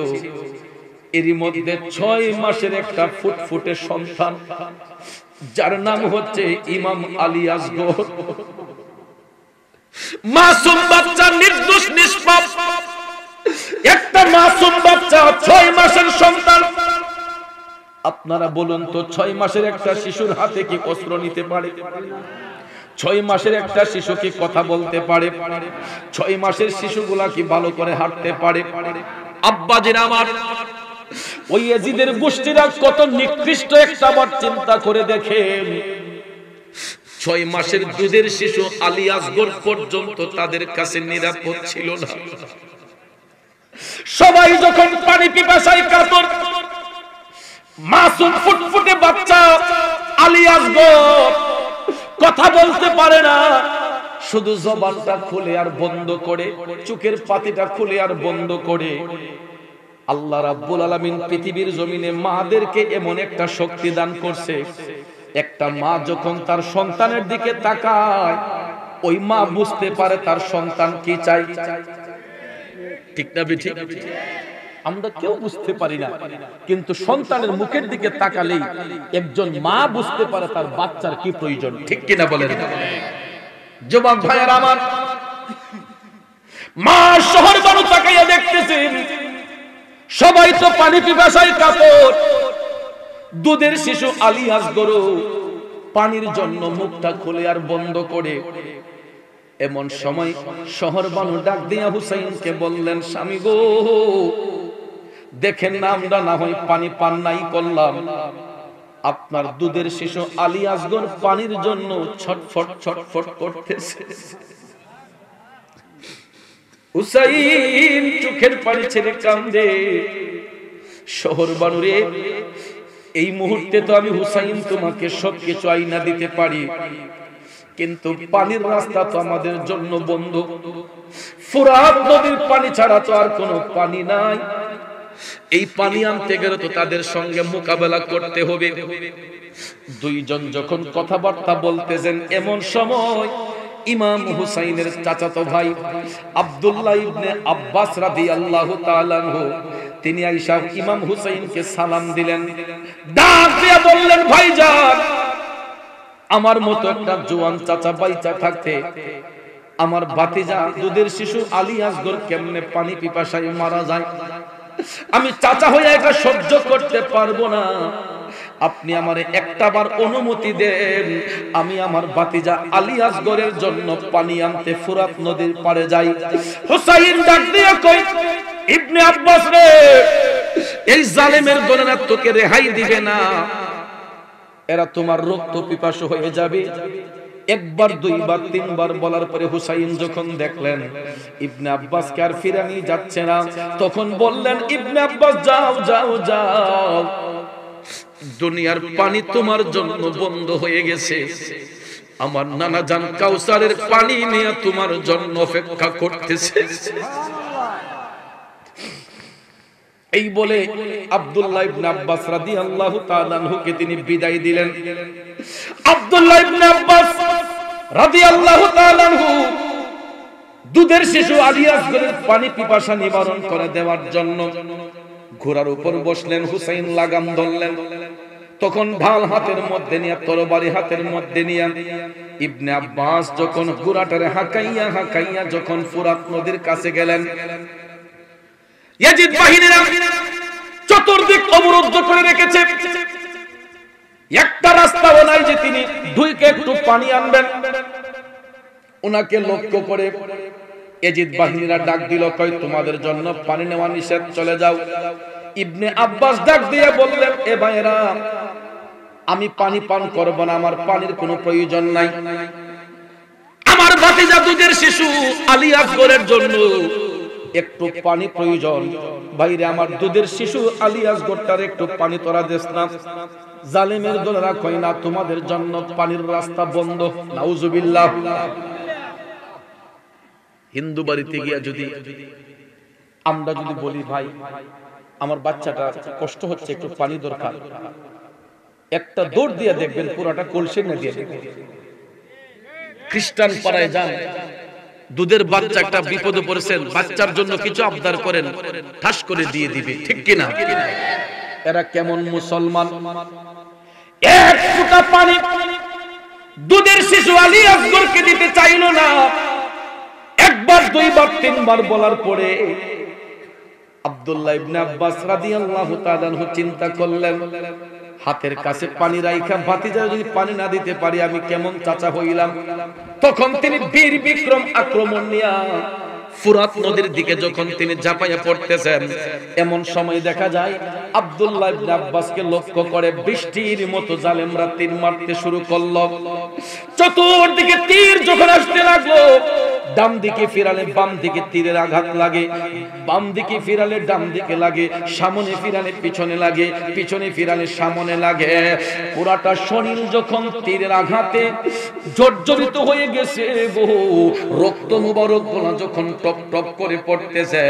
এরই মধ্যে ৬ মাসের একটা ফুটফুটে সন্তান, যার নাম হচ্ছে ইমাম আলী আসগর, মাসুম বাচ্চা, নির্দোষ নিষ্পাপ একটা মাসুম বাচ্চা, ৬ মাসের সন্তান। আপনারা বলুন তো, ৬ মাসের একটা শিশুর হাতে কি অস্ত্র নিতে পারে? 6 মাসের একটা শিশু কি কথা বলতে পারে? 6 মাসের শিশুগুলা কি ভালো করে হাঁটতে পারে? আব্বাজিরা আমার, ওই ইয়াজিদের গোষ্ঠীরা কত নিকৃষ্ট একটা বার চিন্তা করে দেখেন। 6 মাসের দুধের শিশু আলী আসগর পর্যন্ত তাদের কাছে নিরাপদ ছিল না। সবাই যখন পানি পিপাসায় কাতর, মাসুম ফুটফুটে বাচ্চা আলী আসগর কথা বলতে পারে না, শুধু জবানটা খুলে আর বন্ধ করে, চোখের পাতিটা খুলে আর বন্ধ করে। আল্লাহ রাব্বুল আলামিন পৃথিবীর জমিনে মাদেরকে এমন একটা শক্তি দান করছে, একটা মা যখন তার সন্তানের দিকে তাকায়, ওই মা বুঝতে পারে তার সন্তান কি চাই। ঠিক না বেঠিক? আমরা কেউ বুঝতে পারি না, কিন্তু সন্তানের মুখের দিকে তাকালেই একজন মা বুঝতে পারে তার বাচ্চার কি প্রয়োজন। ঠিক কিনা বলেন? যুবক ভাইয়েরা আমার, মা শহর বানু তাকাইয়া দেখতেছেন সবাই তো পানি পিপাসায় কাতর, দুধের শিশু আলী আসগর পানির জন্য মুখটা খুলে আর বন্ধ করে। এমন সময় শহর বানু ডাক দিয়া হুসাইনকে বললেন, স্বামী গো, দেখেন না আমরা না হয় পানি পান নাই করলাম, আপনার দুধের শিশু আলী আসগর পানির জন্য ছটফট ছটফট করতেছে। হুসাইন চোখের পানি ছেড়ে কান্দে। শহর বানু রে, এই মুহূর্তে তো আমি হুসাইন তোমাকে সবকিছু আইনা দিতে পারি, কিন্তু পানির রাস্তা তো আমাদের জন্য বন্ধ। ফুরাত নদীর পানি ছাড়া তো আর কোনো পানি নাই। এই পানি আনতে গেলে তো তাদের সঙ্গে মোকাবেলা করতে হবে। দুইজন যখন কথাবার্তা বলতেছেন, এমন সময় ইমাম হুসাইনের চাচাতো ভাই আব্দুল্লাহ ইবনে আব্বাস রাদিয়াল্লাহু তাআলা আনহু, তিনি আয়েশা ইমাম হুসাইনকে সালাম দিলেন, ডাক দিয়ে বললেন, ভাইজান, আমার মতো একটা জওয়ান চাচা বাইচা থাকতে আমার ভাতিজা দুধের শিশু আলী আসগর কেমনে পানি পিপাসায় মারা যায়, আমি চাচা হয়ে এটা সহ্য করতে পারবো না। আপনি আমারে একটাবার অনুমতি দেন, আমি আমার ভাতিজা আলী আসগরের জন্য পানি আনতে ফুরাত নদীর পাড়ে যাই। হুসাইন ডাক দিয়ে কই, ইবনে আব্বাস রে, এই জালেমের দলেরা তোকে রেহাই দিবে না, এরা তোমার রক্ত পিপাসু হয়ে যাবে। একবার, দুইবার, তিনবার বলার পরে হুসাইন যখন দেখলেন ইবনে আব্বাসকে আর ফিরানি যাচ্ছে না, তখন বললেন, ইবনে আব্বাস যাও যাও যাও, দুনিয়ার পানি তোমার জন্য বন্ধ হয়ে গেছে, আমার নানা জান কাউসারের পানি নিয়ে তোমার জন্য অপেক্ষা করতেছে। এই বলে আব্দুল্লাহ ইবনে আব্বাস রাদিয়াল্লাহু তাআলা আনহুকে তিনি বিদায় দিলেন। আব্দুল্লাহ ইবনে আব্বাস রাদিয়াল্লাহু তাআলা আনহু দুধের শিশু আলী আসগরের পানি পিপাসা নিবারণ করে দেওয়ার জন্য ঘোড়ার উপর বসলেন। হুসাইন লাগাম ধরলেন। তখন ঢাল হাতের মধ্যে নিয়ে, তরবারি হাতের মধ্যে নিয়ে ইবনে আব্বাস যখন ঘোড়াটারে হাঁকাইয়া হাঁকাইয়া যখন ফুরাত নদীর কাছে গেলেন, ইয়াজিদ বাহিনীরা চতুর্দিক অবরুদ্ধ করে রেখেছে, একটা রাস্তাও নাই যে তিনি ঢুকে একটু পানি আনবেন। ওনাকে লক্ষ্য করে ইয়াজিদ বাহিনীরা ডাক দিল, কই তোমাদের জন্য পানি নেওয়া নিষেধ, চলে যাও। ইবনে আব্বাস ডাক দিয়ে বললেন, এ ভাইরা, আমি পানি পান করব না, আমার পানির কোনো প্রয়োজন নাই, আমার ভাতিজা দুধের শিশু আলী আসগরের জন্য একটু পানি প্রয়োজন। বাইরে আমার দুধের শিশু আলী আসগরটার একটু পানি তোরা দেস না। জালেমের দলেরা কয় না, তোমাদের জন্য পানির রাস্তা বন্ধ। নাউজুবিল্লাহ। হিন্দু বাড়িতে গিয়া যদি আমরা যদি বলি, ভাই আমার বাচ্চাটা কষ্ট হচ্ছে, একটু পানি দরকার, একটা দৌড় দিয়ে দেখবেন পুরাটা কলসি না দিয়ে দেখবেন। খ্রিস্টান পাড়ায় যান, দুধের বাচ্চা একটা বিপদে পড়েছেন, বাচ্চার জন্য কিছু আবদার করেন, ঠাস করে দিয়ে দিবে। ঠিক কিনা? এরা কেমন মুসলমান? এক ফোঁটা পানি দুধের শিশু আলী আসগরকে দিতে চাইল না। একবার, দুইবার, তিনবার বলার পরে আব্দুল্লাহ ইবনে আব্বাস রাদিয়াল্লাহু তাআলা আনহু চিন্তা করলেন, হাতের কাছে পানি রাইখা ভাতিজা যদি পানি না দিতে পারি আমি কেমন চাচা হইলাম। তখন তিনি বীর বিক্রম আক্রমণ নিয়া ফুরাত নদীর দিকে যখন তিনি ঝাঁপাইয়া পড়তেছেন, এমন সময় দেখা যায় আব্দুল্লাহ ইবনে আব্বাসকে লক্ষ্য করে বৃষ্টির মতো জালেমরা তীর মারতে শুরু করলো। চতুর্দিকে তীর যখন আসতে লাগলো, ডান দিকে ফিরালে বাম দিকে তীরের আঘাত লাগে, বাম দিকে ফিরালে ডান দিকে লাগে, সামনে ফিরালে পিছনে লাগে, পিছনে ফিরালে সামনে লাগে। পুরাটা শরীর যখন তীরের আঘাতে জর্জরিত হয়ে গেছে গো, রক্ত মুবারক গুলো যখন টপ টপ করে পড়তেছে,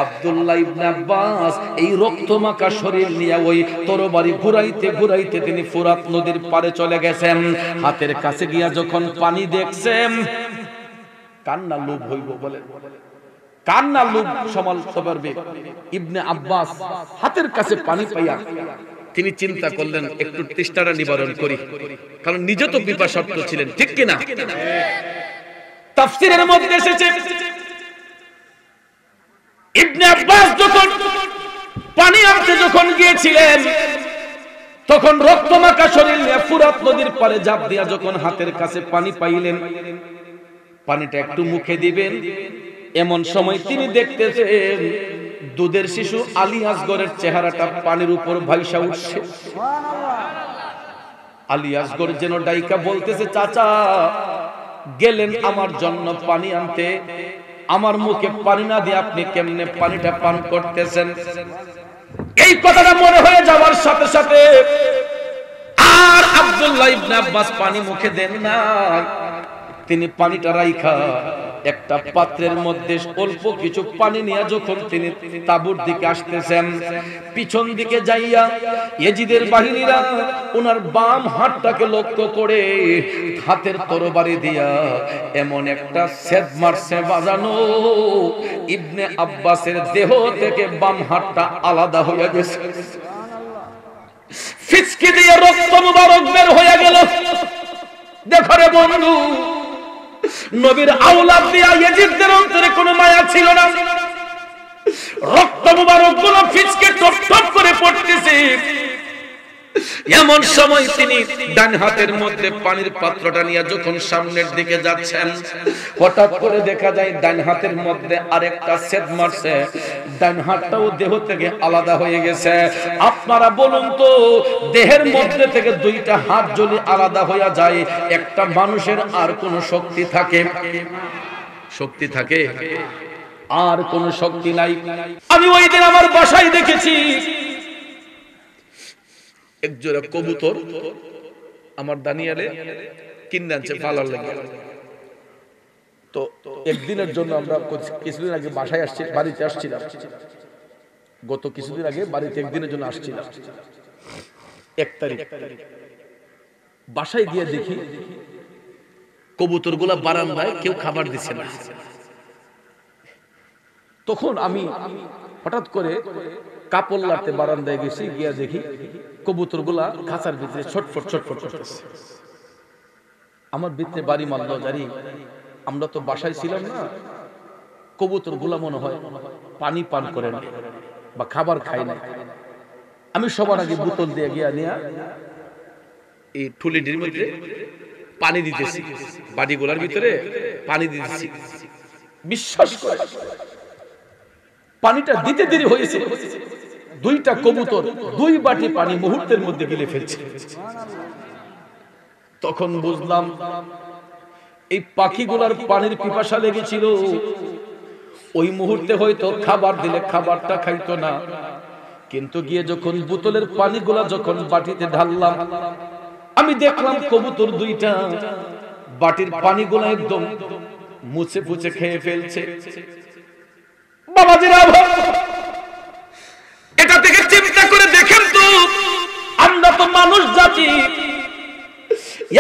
আব্দুল্লাহ ইবনে আব্বাস এই রক্তমাখা শরীর নিয়ে ওই তরবারি ঘুরাইতে ঘুরাইতে তিনি ফুরাত নদীর পারে চলে গেছেন। হাতের কাছে গিয়া যখন পানি দেখছেন, কান্না লোভ হইব বলে, কান্না লোভ সামলাতে পারবে? ইবনে আব্বাস হাতের কাছে পানি পাইয়া তিনি চিন্তা করলেন একটু তৃষ্ণাটা নিবারণ করি, কারণ নিজে তো পিপাসার্ত ছিলেন, ঠিক কিনা? তাফসীরের মধ্যে এসেছে ইবনে আব্বাস যখন পানি আনতে যখন গিয়েছিলেন, তখন রক্তমাখা শরীর নিয়ে ফুরাত নদীর পারে ঝাঁপ দিয়া যখন হাতের কাছে পানি পাইলেন, পানিটা একটু মুখে দিবেন, এমন সময় তিনি দেখতেছেন দুধের শিশু আলী আসগরের চেহারাটা পানির উপর ভাইসা উঠছে। আলী আসগর যেন ডাইকা বলতেছে, চাচা গেলেন আমার জন্য পানি আনতে, আমার মুখে পানি না দিয়ে আপনি কেমনে পানিটা পান করতেছেন? এই কথাটা মনে হয়ে যাওয়ার সাথে সাথে আর আব্দুল্লাহ ইবনে আব্বাস পানি মুখে দেন না, তিনি পানিটা রাইখা একটা পাত্রের মধ্যে অল্প কিছু পানি নিয়ে যখন তিনি তাঁবুর দিকে আসতেছেন, পিছন দিকে যাইয়া ইয়েজিদের বাহিনীরা ওনার বাম হাতটাকে লক্ষ্য করে হাতের তরবারি দিয়া এমন একটা সেদ মারছে বাজানো, ইবনে আব্বাসের দেহ থেকে বাম হাতটা আলাদা হয়ে গেছে, ফিচকি দিয়ে রক্ত মুবারক বের হয়ে গেল। দেখো রে বন্ধু, নবীর আওলাদ দিয়া ইয়েজিদদের অন্তরে কোনো মায়া ছিল না, রক্ত মুবারক গুলো ফিচকে টপ টপ করে পড়তেছে। এমন সময় তিনি ডান হাতের মধ্যে পানির পাত্রটা নিয়ে যখন সামনের দিকে যাচ্ছেন, হঠাৎ করে দেখা যায় ডান হাতের মধ্যে আরেকটা সেদ মারছে, ডান হাতটাও দেহ থেকে আলাদা হয়ে গেছে। আপনারা বলুন তো, দেহের মধ্যে থেকে দুইটা হাত যদি আলাদা হয়ে যায়, একটা মানুষের আর কোনো শক্তি থাকে? শক্তি থাকে? আর কোনো শক্তি নাই। আমি ওই দিন আমার বাসায় দেখেছি একজোড়া কবুতর আমার দানিয়ালে কিনে আনছে পালার লাগে। তো একদিনের জন্য আমরা কিছুদিন আগে বাসায় আসছি, বাড়িতে আসছিলাম, গত কিছুদিন আগে বাড়িতে একদিনের জন্য আসছিলাম, 1 তারিখ। বাসায় গিয়ে দেখি কবুতর গুলা বারান্দায় কেউ খাবার দিচ্ছে না। তখন আমি হঠাৎ করে কাপড় লাড়তে বারান্দায় গেছি, গিয়া দেখি কবুতর গুলা খাঁচার ভিতরে ছটফট ছটফট করতেছে। আমার ভিতরে বাড়ি মারল, জানি আমরা তো বাসায় ছিলাম না, কবুতর গুলা মনে হয় পানি পান করে না বা খাবার খায় না। আমি সবার আগে বোতল দিয়ে গিয়া নিয়ে এই ঠুলিটির মধ্যে পানি দিতেছি, বাড়িগুলার ভিতরে পানি দিতেছি। বিশ্বাস করে পানিটা দিতে দেরি হয়েছে, 2টা কবুতর 2 বাটি পানি মুহূর্তের মধ্যে গিলে ফেলছে। তখন বুঝলাম এই পাখিগুলার পানির পিপাসা লেগেছিল, ওই মুহূর্তে হয়তো খাবার দিলে খাবারটা খাইতো না, কিন্তু গিয়ে যখন বোতলের পানিগুলা যখন বাটিতে ঢাললাম, আমি দেখলাম কবুতর 2টা বাটির পানিগুলা একদম মুছে ফুছে খেয়ে ফেলছে। বাবাজিরা, এটা থেকে চিন্তা করে দেখেন তো, আমরা তো মানুষ জাতি,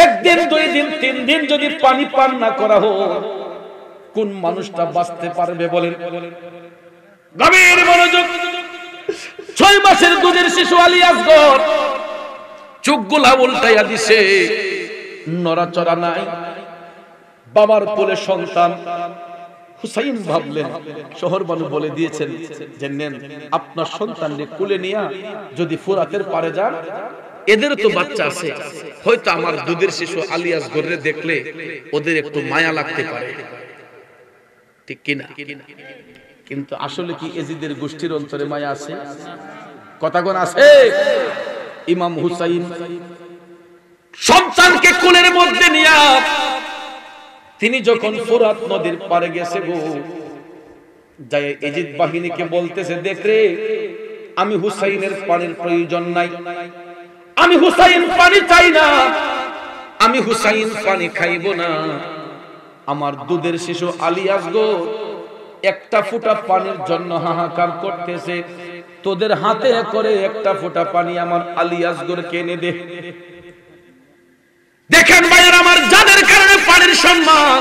1 দিন 2 দিন 3 দিন যদি পানি পান না করা হোক, কোন মানুষটা বাঁচতে পারবে বলেন? গভীর মনোযোগ। 6 মাসের দুধের শিশু আলী আসগর চোখগুলা উল্টাইয়া দিছে, নড়াচড়া নাই। বাবার কোলে সন্তান হুসাইন ভাবলেন, শহর বানু বলে দিয়েছেন যে নেন আপনার সন্তানকে কোলে নিয়ে যদি ফুরাতের পারে যান, এদের তো বাচ্চা আছে, হয়তো আমার দুধের শিশু আলী আসগরের দেখলে ওদের একটু মায়া লাগতে পারে, ঠিক কিনা? কিন্তু আসলে কি এজিদের গোষ্ঠীর অন্তরে মায়া আছে? কথা কোন আছে? ইমাম হুসাইন সন্তানকে কোলের মধ্যে নিয়ে তিনি যখন ফোরাত নদীর পারে গেছে গো, যায় এজিদ বাহিনীকে বলতেছে, দেখ রে, আমি হুসাইনের পানির প্রয়োজন নাই, আমি হুসাইন পানি চাই না, আমি হুসাইন পানি খাইব না, আমার দুধের শিশু আলী আসগর একটা ফোঁটা পানির জন্য হাহাকার করতেছে, তোদের হাতে করে একটা ফোঁটা পানি আমার আলী আসগরকে এনে দে। দেখেন ভাইয়ের আমার, যাদের কারণে পানির সম্মান,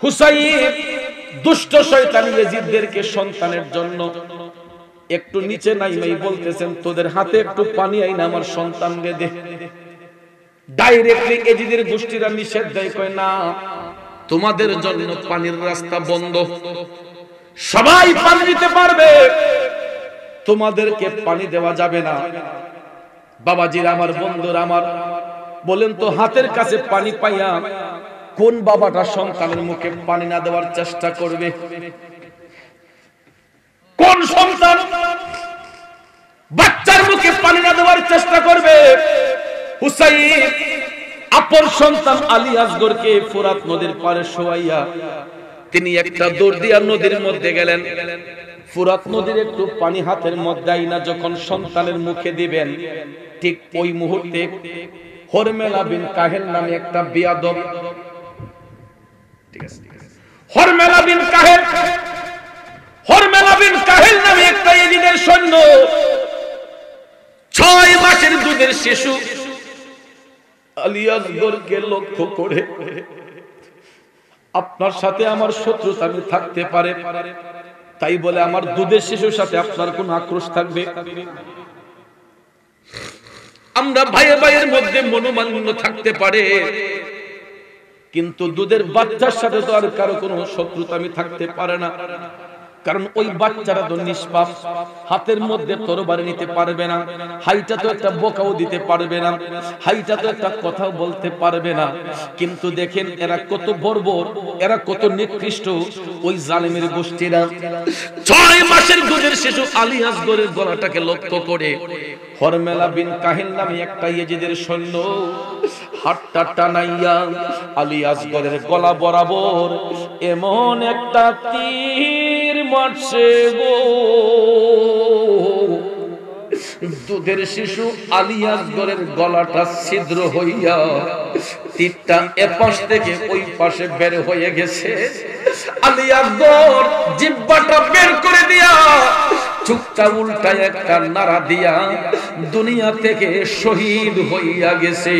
হুসাইন দুষ্ট শয়তান ইয়াজিদদেরকে সন্তানের জন্য একটু নিচে নাইমাই বলতেছেন, তোদের হাতে একটু পানি আইনা আমার সন্তানকে দে। ডাইরেক্টলি এজিদের গোষ্ঠীরা নিষেধ দেয়, কয় না, তোমাদের জন্য পানির রাস্তা বন্ধ, সবাই পানি দিতে পারবে, তোমাদেরকে পানি দেওয়া যাবে না। বাবাজির আমার, বন্ধুরা আমার, বলেন তো হাতের কাছে পানি পাইয়া কোন বাবাটা সন্তানের মুখে পানি না দেওয়ার চেষ্টা করবে? কোন সন্তান বাচ্চার মুখে পানি না দেওয়ার চেষ্টা করবে? হুসাইন আপন সন্তান আলী আসগরকে ফোরাত নদীর পারে শোয়াইয়া তিনি একটা দৌড় দিয়া নদীর মধ্যে গেলেন। ফোরাত নদীর একটু পানি হাতের মধ্যে আইনা যখন সন্তানের মুখে দিবেন, ঠিক ওই মুহূর্তে হরমেলা বিন কাহেল নামে একটা বিয়াদব, ঠিক আছে, হরমেলা বিন কাহেল নামে একটা ইজিদের সৈন্য 6 মাসের দুধের শিশু আলী আসগরকে লক্ষ্য করে, আপনার সাথে আমার শত্রুতা থাকতে পারে, তাই বলে আমার দুধের শিশুর সাথে আপনার কোন আক্রোশ থাকবে? আমরা ভাইয়ে ভাইয়ের মধ্যে মনোমালিন্য থাকতে পারে, কিন্তু দুধের বাচ্চার সাথে তো আর কারো কোনো শত্রুতা থাকতে পারে না, কারণ ওই বাচ্চারা তো নিষ্পাপ, হাতের মধ্যে তরবারি নিতে পারবে না, হাইটা তো একটা বোকাও দিতে পারবে না, হাইটা তো একটা কথাও বলতে পারবে না। কিন্তু দেখেন এরা কত বর্বর, এরা কত নিকৃষ্ট, ওই জালেমের গোষ্ঠীরা 6 মাসের দুধের শিশু আলী আসগরের গলাটাকে লক্ষ্য করে হরমেলা বিন কাহিল নামে একটা ইয়েজিদের সৈন্য হাতটা টানাইয়া আলী আসগরের গলা বরাবর এমন একটা তীর মারছে গো, দুধের শিশু আলী আসগরের গলাটা ছিদ্র হইয়া তীরটা এপাশ থেকে ওই পাশে বের হয়ে গেছে। আলী আসগর জিহ্বাটা বের করে দিয়া চুপটা উল্টায় একটা নাড়া দিয়া দুনিয়া থেকে শহীদ হইয়া গেছে।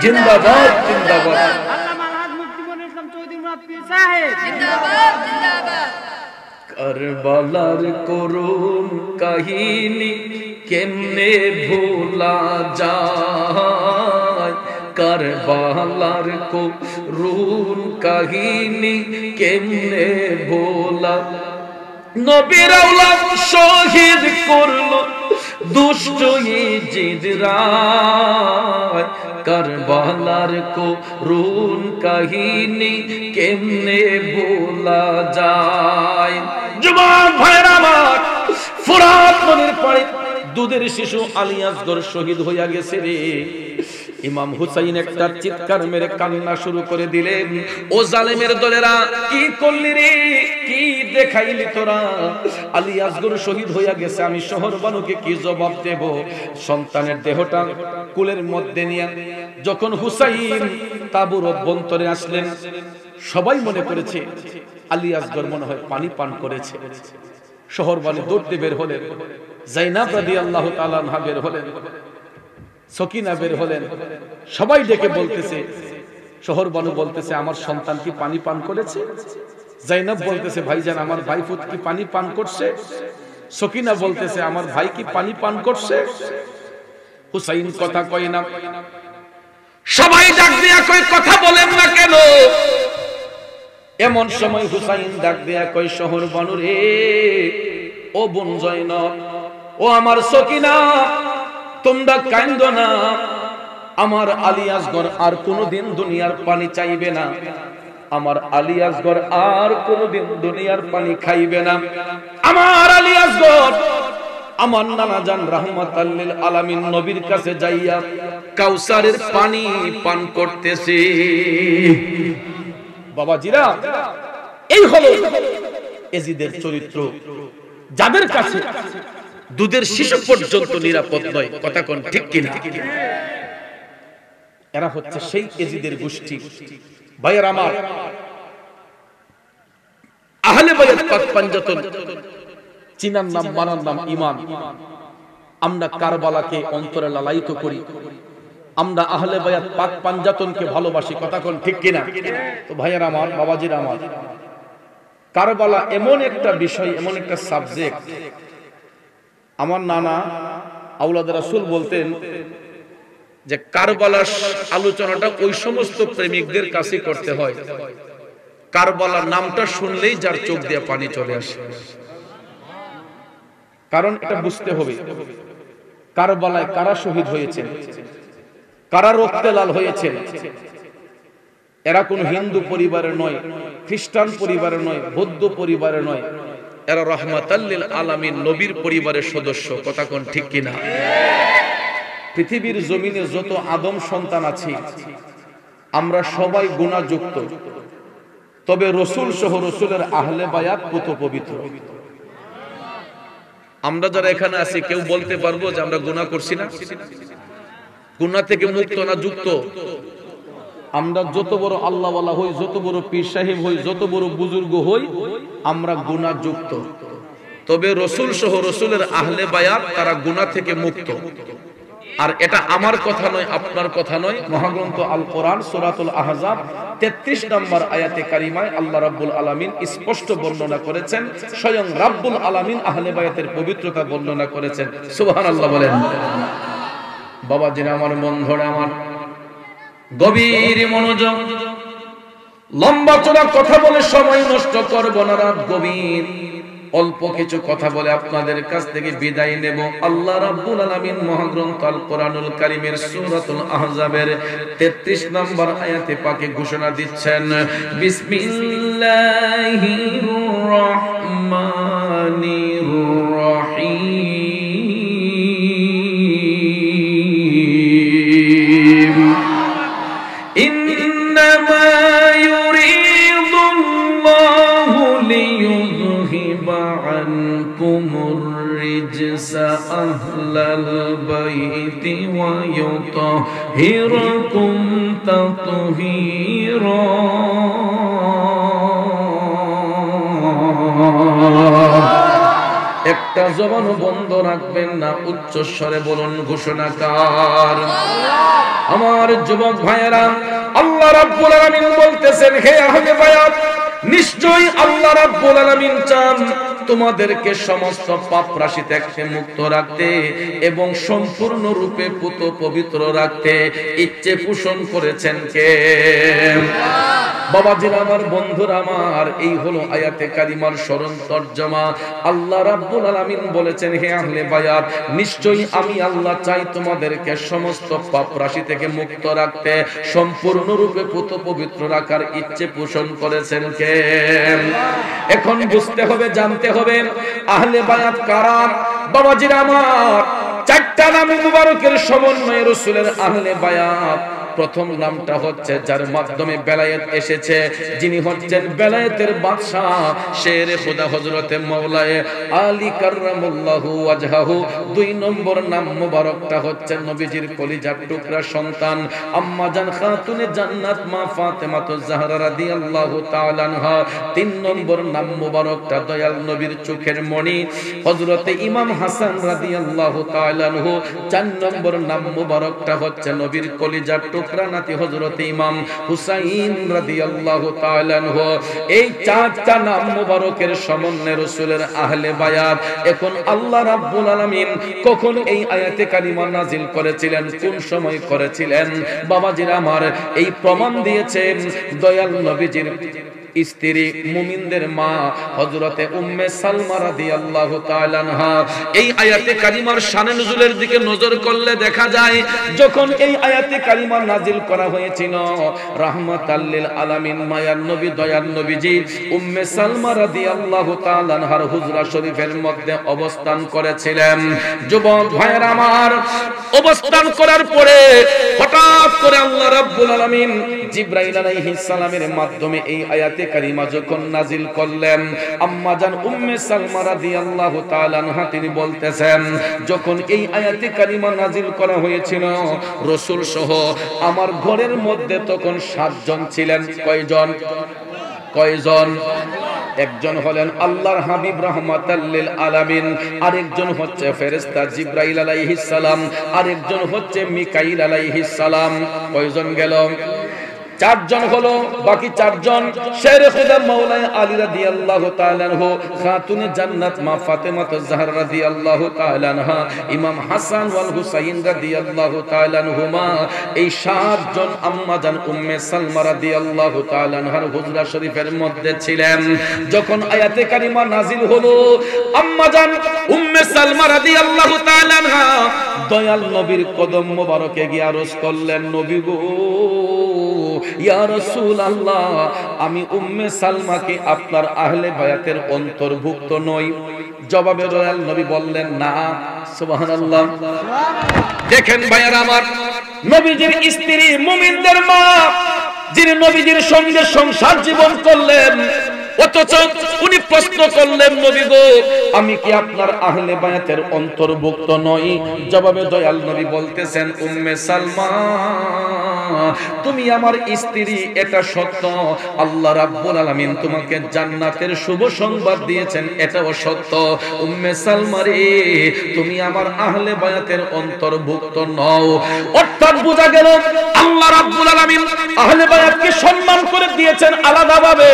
জিন্দাবাদ জিন্দাবাদ। কারবালার করুণ কাহিনী কেমনে ভোলা যায়, কারবালার করুণ কাহিনী কেমনে ভোলা, নবীর আওলাদ শহীদ করলো দুষ্ট ইজিদরা, কারবালার করুণ কাহিনী কেমনে ভোলা যায়। যুবক ভাইরা আমার, ফোরাত নদীর পাড়ে দুধের শিশু আলী আসগর শহীদ হইয়া গেছে রে। ইমাম হুসাইন একটা চিৎকার মেরে কান্না শুরু করে দিলেন, ও জালেমের দলেরা কি করলি রে, কি দেখাইলি তোরা? আলী আসগর শহীদ হইয়া গেছে, আমি শহর বানুকে কি জবাব দেব? সন্তানের দেহটা কুলের মধ্যে নিয়ে যখন হুসাইন তাঁবুর অভ্যন্তরে আসলেন, সবাই মনে করেছে আলী আসগর মনে হয় পানি পান করেছে। শহর বানু দৌড়তে বের হলেন, যায়নাব রাদিয়াল্লাহু তাআলা আনহা বের হলেন, সকিনা বের হলেন, সবাই ডেকে বলতেছে, শহর বানু বলতেছে আমার সন্তান কি পানি পান করেছে? যায়নাব বলতেছে ভাইজান আমার ভাইফুত কি পানি পান করছে? সকিনা বলতেছে আমার ভাই কি পানি পান করছে? হুসাইন কথা কয় না, সবাই ডাক দিয়া কয় কথা বলেন না কেন? এমন সময় হুসাইন ডাক দেয়া কয়, শহর বানু রে, ও বোন জয়নব, ও আমার সকিনা, তোমরা কান্দো না। আমার আলী আসগর আর কোনোদিন দুনিয়ার পানি চাইবে না, আমার আলী আসগর আর কোনোদিন দুনিয়ার পানি খাইবে না। আমার আলী আসগর আমার নানা জান রাহমাতাল লিল আলামিন নবীর কাছে যাইয়া কাউসারের পানি পান করতেছে। বাবাজিরা, এই হলো এজিদের চরিত্র, যাদের কাছে দুধের শিশু পর্যন্ত নিরাপদ নয়। কথা কোন ঠিক কিনা? এরা হচ্ছে সেই এজিদের গোষ্ঠী। ভাইয়ের আমার, আহলে বায়াত পাক পাঞ্জাতন, চিনার নাম মানার নাম ঈমান। আমরা কারবালাকে অন্তরে লালায়িত করি, আমরা আহলে বায়াত পাক পাঞ্জাতনকে ভালোবাসি। কথা কোন ঠিক কিনা? তো ভাইয়ের আমার, বাবাজির আমার, কারবালা এমন একটা বিষয়, এমন একটা সাবজেক্ট। আমার নানা আওলাদ রাসূল বলতেন যে কারবালার আলোচনাটা ওই সমস্ত প্রেমিকদের কাছে করতে হয় কারবালার নামটা শুনলেই যার চোখ দিয়ে পানি চলে আসে। কারণ এটা বুঝতে হবে, কারবালায় কারা শহীদ হয়েছেন, কারা রক্তে লাল হয়েছেন। এরা কোন হিন্দু পরিবারের নয়, খ্রিস্টান পরিবারের নয়, বৌদ্ধ পরিবারের নয়, এরা রাহমাতাল লিল আলামিন নবীর পরিবারের সদস্য। কথা কোন ঠিক কিনা? পৃথিবীর জমিনে যত আদম সন্তান আছে আমরা সবাই গুনাহযুক্ত, তবে রসুল সহ রসুলের আহলে বায়াত পুত পবিত্র। আমরা যারা এখানে আছি কেউ বলতে পারবো যে আমরা গুনাহ করছি না? গুনাহ থেকে মুক্ত না যুক্ত? আমরা যত বড় আল্লাহওয়ালা হই, যত বড় পীর সাহেব হই, যত বড় বুজুর্গ হই, আমরা গুনাহ যুক্ত, তবে রসুল সহ রসুলের আহলে বায়াত তারা গুনাহ থেকে মুক্ত। আর এটা আমার কথা নয়, আপনার কথা নয়। মহাগ্রন্থ আল কোরআন সূরাতুল আহজাব 33 নম্বর আয়াতে কারিমায় আল্লাহ রাব্বুল আলামিন স্পষ্ট বর্ণনা করেছেন, স্বয়ং রাব্বুল আলামিন আহলে বায়াতের পবিত্রতা বর্ণনা করেছেন। সুবহানাল্লাহ বলেন। বাবাজিরা আমার, বন্ধুরা আমার, গভীর মনোযোগ, লম্বা চড়া কথা বলে সময় নষ্ট করব না। রাত গভীর, অল্প কিছু কথা বলে আপনাদের কাছ থেকে বিদায় নেব। আল্লাহ রাব্বুল আলামিন মহাগ্রন্থ আল কোরআনুল কারীমের সূরাতুল আহজাবের 33 নম্বর আয়াতে পাকে ঘোষণা দিচ্ছেন, বিসমিল্লাহির রহমানির রহিম। ইন্নামা ইউরিদুল্লাহু লিইয়ুযহিবা আনকুমুর রিজসা আহলাল বাইতি ওয়া ইউতাহিরাকুম তাতহীরা। একটা জবান বন্ধ রাখবেন না, উচ্চ স্বরে বলুন ঘোষণাকার। আমার যুবক ভাইয়েরা, আল্লাহ রাব্বুল আলামিন বলতেছেন, হে আহলে বায়াত, নিশ্চয়ই আল্লাহ রাব্বুল আলামিন চান তোমাদেরকে সমস্ত পাপ রাশি থেকে মুক্ত রাখতে এবং সম্পূর্ণ রূপে পুত পবিত্র রাখতে ইচ্ছে পোষণ করেছেন কে? বাবাজিরা আমার, বন্ধুরা আমার, এই হলো আয়াতে কারিমার সরল তরজমা। আল্লাহ রাব্বুল আলামিন বলেছেন, হে আহলে বায়াত, নিশ্চয়ই আমি আল্লাহ চাই তোমাদেরকে সমস্ত পাপ রাশি থেকে মুক্ত রাখতে, সম্পূর্ণ রূপে পুত পবিত্র রাখার ইচ্ছে পোষণ করেছেন কে? এখন বুঝতে হবে, জানতে হবে আহলে বায়াত কারা। বাবাজিরা আমার, 4টা নাম মুবারকের সমন্বয়ে রাসূলের আহলে বায়াত। প্রথম নামটা হচ্ছে যার মাধ্যমে বেলায়েত এসেছে, যিনি হচ্ছেন বেলায়েতের বাদশা, শেরে খোদা হযরতে মাওলায়ে আলী কাররামাল্লাহু ওয়াজহাহু। 2 নম্বর নাম মুবারকটা হচ্ছে নবীজির কলিজার টুকরা সন্তান আম্মা জান খাতুনে জান্নাত মা ফাতেমাতুজ জাহরা রাদিয়াল্লাহু তাআলা আনহা। 3 নম্বর নাম মুবারকটা দয়াল নবীর চোখের মণি হযরতে ইমাম হাসান রাদিয়াল্লাহু তাআলা আনহু। 4 নম্বর নাম মুবারকটা হচ্ছে নবীর কলিজার টুকরা নাতি হযরতে ইমাম হুসাইন রাদিয়াল্লাহু তাআলা আনহু। এই 4টা নাম মুবারকের সমন্বয়ে রাসূলের আহলে বায়াত। এখন আল্লাহ রাব্বুল আলামিন কখন এই আয়াতে কারিমা নাজিল করেছিলেন, কোন সময় করেছিলেন? বাবাজিরা আমার, এই প্রমাণ দিয়েছেন দয়াল নবীজির স্ত্রী মুমিনদের মা হযরতে উম্মে সালমা রাদিয়াল্লাহু তাআলা আনহা। এই আয়াতে কারিমার শানে নুজুলের দিকে নজর করলে দেখা যায় যখন এই আয়াতে কারিমা নাজিল করা হয়েছিল রাহমাতাল লিল আলামিন মায়ার নবী দয়ার নবীজি উম্মে সালমা রাদিয়াল্লাহু তাআলা আনহার হুজরা শরীফের মধ্যে অবস্থান করেছিলেন। যুবক ভাইরা আমার, অবস্থান করার পরে হঠাৎ করে আল্লাহ রাব্বুল আলামিন জিবরাইল আলাইহিস সালামের মাধ্যমে এই আয়াতে কারিমা যখন নাজিল করলেন, আম্মা জান উম্মে সালমা রাদিয়াল্লাহু তাআলা আনহা তিনি বলতেছেন যখন এই আয়াতে কারিমা নাজিল করা হয়েছিল রাসূল সহ আমার ঘরের মধ্যে তখন 7 জন ছিলেন। কয়জন? একজন হলেন আল্লাহর হাবিব রাহমাতাল লিল আলামিন, আরেকজন হচ্ছে ফেরেশতা জিবরাইল আলাইহিস সালাম, আরেকজন হচ্ছে মিকাইল আলাইহিস সালাম। কয়জন গেল? 4 জন হলো। বাকি 4 জন শের খুদা মাওলানা আলী রাদিয়াল্লাহু তাআলা আনহু, খাতুনে জান্নাত মা ফাতেমা জাহরা রাদিয়াল্লাহু তাআলা আনহা, ইমাম হাসান ওয়াল হুসাইন রাদিয়াল্লাহু তাআলা আনহুমা। এই 7 জন আম্মা জান উম্মে সালমা রাদিয়াল্লাহু তাআলা আনহার হুজরা শরীফের মধ্যে ছিলেন। যখন আয়াতে কারিমা নাজিল হলো আম্মা জান উম্মে সালমা রাদিয়াল্লাহু তাআলা আনহা দয়াল নবীর কদম মোবারকে গিয়ে আরজ করলেন, নবী গো, ইয়া রাসূলুল্লাহ, আমি উম্মে সালমাকে আপনার আহলে বায়াতের অন্তর্ভুক্ত নই। জবাবে দয়াল নবী বললেন, না। সুবহানাল্লাহ। দেখেন ভাইয়ারা আমার, নবীজির স্ত্রী মুমিনদের মা, যিনি নবীজির সঙ্গে সংসার জীবন করলেন, অথচ উনি প্রশ্ন করলেন, নবী গো, আমি কি আপনার আহলে বায়াতের অন্তর্ভুক্ত নই? জবাবে দয়াল নবী বলতেছেন, উম্মে সালমা, তুমি আমার স্ত্রী, এটা সত্য। আল্লাহ রাব্বুল আলামিন তোমাকে জান্নাতের শুভ সংবাদ দিয়েছেন, এটাও সত্য। উম্মে সালমা রে, তুমি আমার আহলে বায়াতের অন্তর্ভুক্ত নও। অর্থাৎ বোঝা গেল আল্লাহ রাব্বুল আলামিন আহলে বায়াতকে সম্মান করে দিয়েছেন আলাদাভাবে,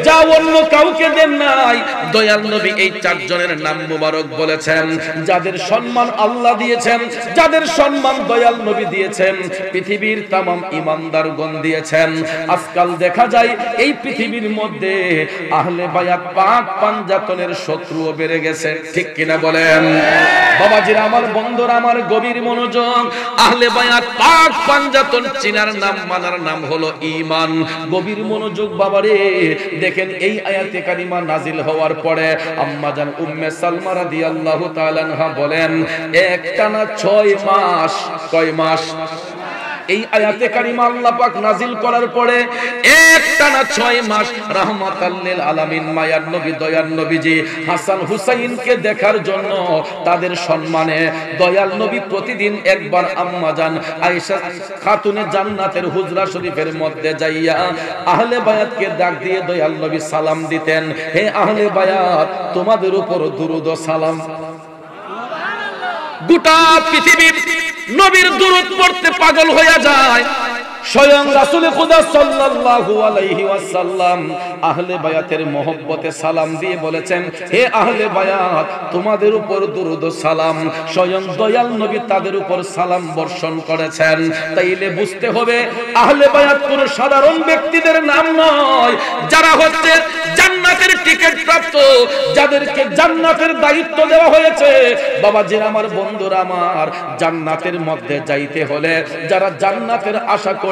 যা অন্য কাউকে দেন নাই। দয়াল নবী এই 4 জনের নাম মুবারক বলেছেন, যাদের সম্মান আল্লাহ দিয়েছেন, যাদের সম্মান দয়াল নবী দিয়েছেন, পৃথিবীর তামাম ইমানদারগণ দিয়েছেন। আজকাল দেখা যায় এই পৃথিবীর মধ্যে আহলে বায়াত পাক পাঞ্জাতনের শত্রুও বেড়ে গেছে, ঠিক কিনা বলেন? বাবাজিরা আমার, বন্ধুরা আমার, গভীর মনোযোগ। আহলে বায়াত পাক পাঞ্জাতন চিনার নাম, মানার নাম হলো ঈমান। গভীর মনোযোগ বাবারে। দেখেন এই আয়াতে কারিমা নাজিল হওয়ার পরে আম্মা জান উম্মে সালমা রাদিয়াল্লাহু তাআলা আনহা বলেন, একটানা 6 মাস। কয় মাস? এই আয়াতে কারিমা আল্লাহ পাক নাজিল করার পরে একটানা 6 মাস রাহমাতাল লিল আলামিন মায়ার নবী দয়ার নবীজি হাসান হুসাইনকে দেখার জন্য তাদের সম্মানে দয়াল নবী প্রতিদিন একবার আম্মা জান আয়েশা খাতুনে জান্নাতের হুজরা শরীফের মধ্যে যাইয়া আহলে বায়াতকে ডাক দিয়ে দয়াল নবী সালাম দিতেন, হে আহলে বায়াত, তোমাদের উপর দুরূদ ও সালাম। গোটা পৃথিবীর নবীর দুরূদ পড়তে পাগল হয়ে যায়। স্বয়ং রাসূল খুদা সাল্লাল্লাহু আলাইহি ওয়াসাল্লাম আহলে বায়াতের মহব্বতে সালাম দিয়ে বলেছেন, হে আহলে বায়াত, তোমাদের উপর দুরূদ ও সালাম। স্বয়ং দয়াল নবী তাদের উপর সালাম বর্ষণ করেছেন। তাইলে বুঝতে হবে আহলে বায়াত কোন সাধারণ ব্যক্তিদের নাম নয়, যারা হচ্ছে জান্নাতের টিকিট প্রাপ্ত, যাদেরকে জান্নাতের দায়িত্ব দেওয়া হয়েছে। বাবাজিরা আমার, বন্ধুরা আমার, জান্নাতের মধ্যে যাইতে হলে যারা জান্নাতের আশা করে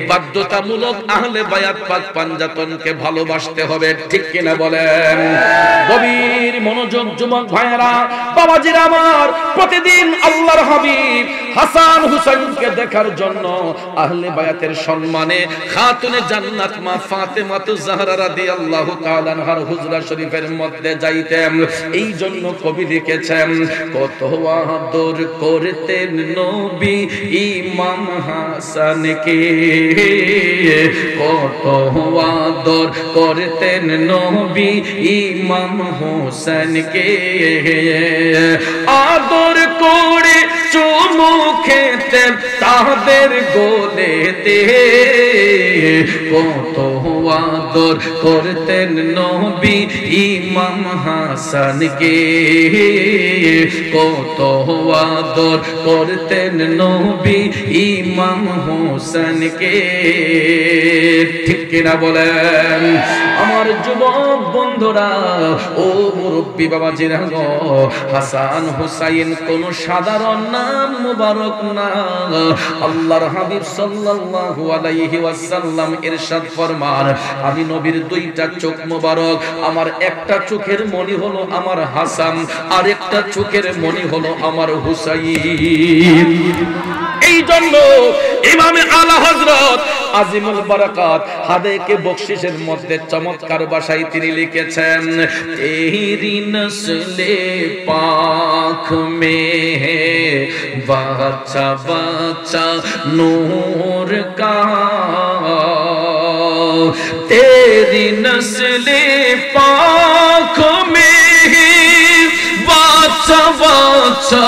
বাধ্যতামূলক আহলে বায়াত পাক পাঞ্জাতনকে ভালোবাসতে হবে, ঠিক কিনা বলেন? গভীর মনোযোগ যুবক ভাইয়েরা, বাবাজিরা আমার, প্রতিদিন আল্লাহর হাবিব হাসান হুসাইনকে দেখার জন্য আহলে বায়াতের সম্মানে খাতুনে জান্নাত মা ফাতেমা জাহরা রাদিয়াল্লাহু তাআলা আনহার হুজরা শরীফের মধ্যে যাইতেন। এই জন্য কবি লিখেছেন, কত আদর করতেন নবী ইমাম হাসানকে, কত আদর করতেন নবী ইমাম হোসেনকে, আদর করে চুমু খেতেন তাদের গোলেতে, কত আদর করতেন নবী ইমাম হাসানকে, কত আদর করতেন নবী ইমাম হোসেনকে, ঠিক কিনা বলেন? আমার যুবক বন্ধুরা, ও মুরব্বী বাবাজিরা গো, হাসান হুসাইন কোন সাধারণ নাম মুবারক না। আল্লাহর হাবিব সাল্লাল্লাহু আলাইহি ওয়াসাল্লাম ইরশাদ ফরমান, আমি নবীর দুইটা চোখ মুবারক, আমার একটা চোখের মনি হলো আমার হাসান, আর একটা চোখের মনি হলো আমার হুসাইন। এই জন্য ইমামে আলা হযরত আজিমুল বারাকাত হাদিকে বকশিশের মধ্যে চমৎকার ভাষায় তিনি লিখেছেন, তেরি নসলে পাক মে হে বাচ্চা বাচ্চা নূর কা, তেরি নসলে পাক মে হে বাচ্চা বাচ্চা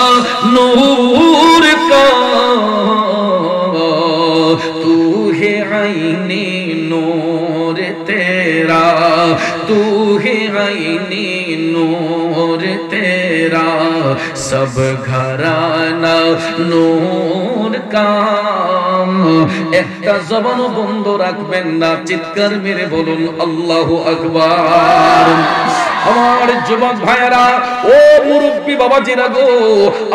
নূর কা, तू है आईने नूर तेरा, तू है आईने नूर तेरा, सब घराना नूर का। একটা জবান বন্ধ রাখবেন না, চিৎকার মেরে বলুন আল্লাহু আকবার। আমার যুবক ভাইয়েরা, ও মুরব্বী বাবাজিরা গো,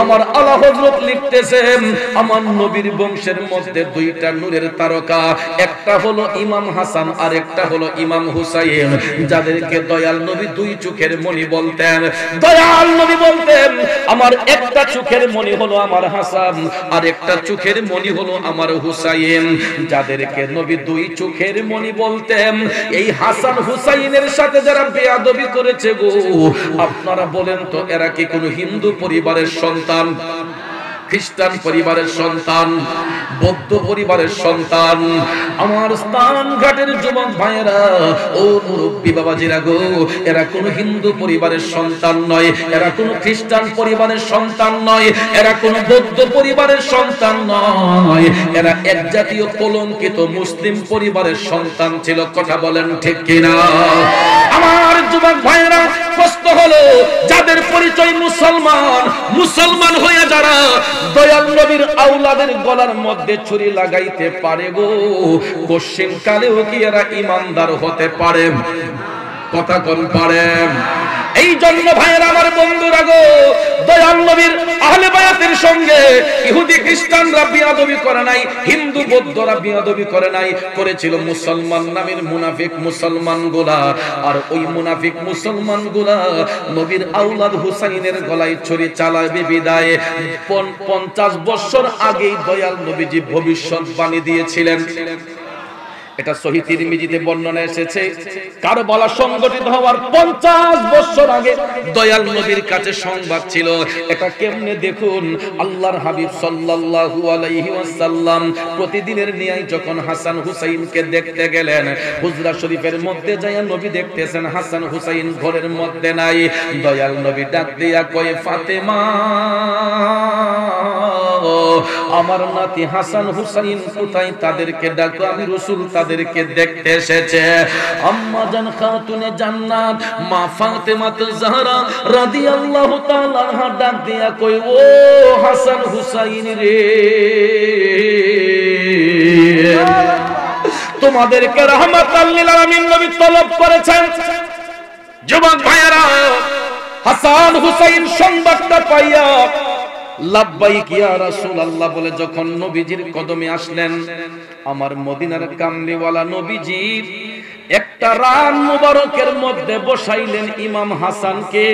আমার আলা হযরত লিখতেছেন, আমার নবীর বংশের মধ্যে দুইটা নূরের তারকা, একটা হলো ইমাম হাসান আর একটা হলো ইমাম হুসাইন, যাদেরকে দয়াল নবী দুই চোখের মনি বলতেন। দয়াল নবী বলতেন, আমার একটা চোখের মনি হলো আমার হাসান, আর একটা চোখের মনি হলো আমার হুসাইন, যাদেরকে নবী দুই চোখের মনি বলতেন। এই হাসান হুসাইনের সাথে যারা বেয়াদবি করে আপনারা বলেন তো, এরা কি কোন হিন্দু পরিবারের সন্তান, খ্রিস্টান পরিবারের সন্তান, বৌদ্ধ পরিবারের সন্তান? আমার স্থান ঘাটের যুবক ভাইয়েরা, ও মুরব্বী বাবাজিরা গো, এরা কোন হিন্দু পরিবারের সন্তান নয়, এরা কোন খ্রিস্টান পরিবারের সন্তান নয়, এরা কোন বৌদ্ধ পরিবারের সন্তান নয়, এরা এক জাতীয় কলঙ্কিত মুসলিম পরিবারের সন্তান ছিল। কথা বলেন ঠিক কিনা? আমার যুবক ভাইয়েরা, প্রশ্ন হলো, যাদের পরিচয় মুসলমান, মুসলমান হয়ে যারা দয়াল নবীর আওলাদের গলার মধ্যে ছুরি লাগাইতে পারে গো, কোশ্চিন কালেও কি এরা ইমানদার হতে পারে? কথা কোন পারে? এই জন্য ভাইয়েরা আমার বন্ধুরা গো, দয়াল নবীর আহলে বায়াতের সঙ্গে ইহুদি খ্রিস্টানরা বিয়াদবি করে নাই, হিন্দু বৌদ্ধরা বিয়াদবি করে নাই, করেছিল মুসলমান নামের মুনাফিক মুসলমানগুলা। আর ওই মুনাফিক মুসলমানগুলা নবীর আওলাদ হুসাইনের গলায় ছুরি চালাবে বিদায় 50 বছর আগেই দয়াল নবীজি ভবিষ্যৎবাণী দিয়েছিলেন। এটা সহিহ তিরমিজিতে বর্ণনা এসেছে, কারবালা সংগঠিত হওয়ার 50 বছর আগে দয়াল নবীর কাছে সংবাদ ছিল। এটা কেমনে দেখুন, আল্লাহর হাবিব সাল্লাল্লাহু আলাইহি ওয়াসাল্লাম প্রতিদিনের ন্যায় যখন হাসান হুসাইনকে দেখতে গেলেন, হুজরা শরীফের মধ্যে যায়া নবী দেখতেছেন হাসান হুসাইন ঘরের মধ্যে নাই। দয়াল নবী ডাক দিয়া কয়, ফাতেমা, আমার নাতি হাসান হুসাইন কোথায়? তাদেরকে ডাকো, আমি রাসূল তাদেরকে দেখতে এসেছে। আম্মা জান খাতুনে জান্নাত মা ফাতেমা জাহরা রাদিয়াল্লাহু তাআলা আনহা ডাক দিয়া কই, ও হাসান হুসাইন রে, তোমাদেরকে রাহমাতাল লিল আলামিন নবী তলব করেছেন। যুবক ভাইয়েরা, হাসান হুসাইন সংবাদটা পাইয়া লাব্বাইক ইয়া রাসূলুল্লাহ বলে যখন নবীজির কদমে আসলেন, আমার মদিনার কামলিওয়ালা নবীজি একটা রান মুবারকের মধ্যে বসাইলেন ইমাম হাসানকে,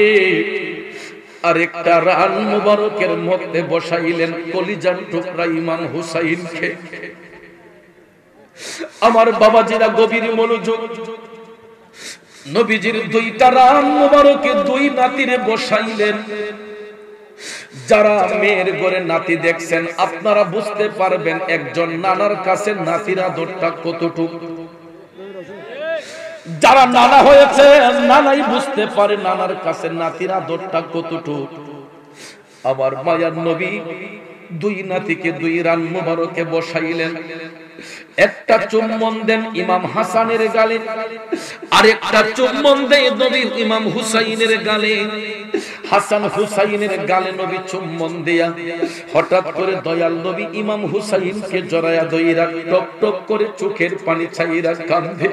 আর একটা রান মুবারকের মধ্যে বসাইলেন কলিজার টুকরা ইমাম হুসাইনকে। আমার বাবাজিরা গভীর মনোযোগ, নবীজির দুইটা রান মুবারকে দুই নাতিরে বসাইলেন। যারা মেয়ের ঘরে নাতি দেখছেন আপনারা বুঝতে পারবেন একজন নানার কাছে নাতির আদরটা কতটুকু। যারা নানা হয়েছে নানাই বুঝতে পারে নানার কাছে নাতির আদরটা কতটুকু। আবার মায়ার নবী দুই নাতিকে দুই রান মুবারকে বসাইলেন। একটা চুম্বন দেন ইমাম হাসানের গালে, আর একটা চুম্বন দেন নবী ইমাম হুসাইনের গালে। হাসান হুসাইনের গালে নবী চুম্বন দেয়া হঠাৎ করে দয়াল নবী ইমাম হুসাইনকে জড়ায়া দইরা টক টক করে চোখের পানি ছাইরা কাঁদে।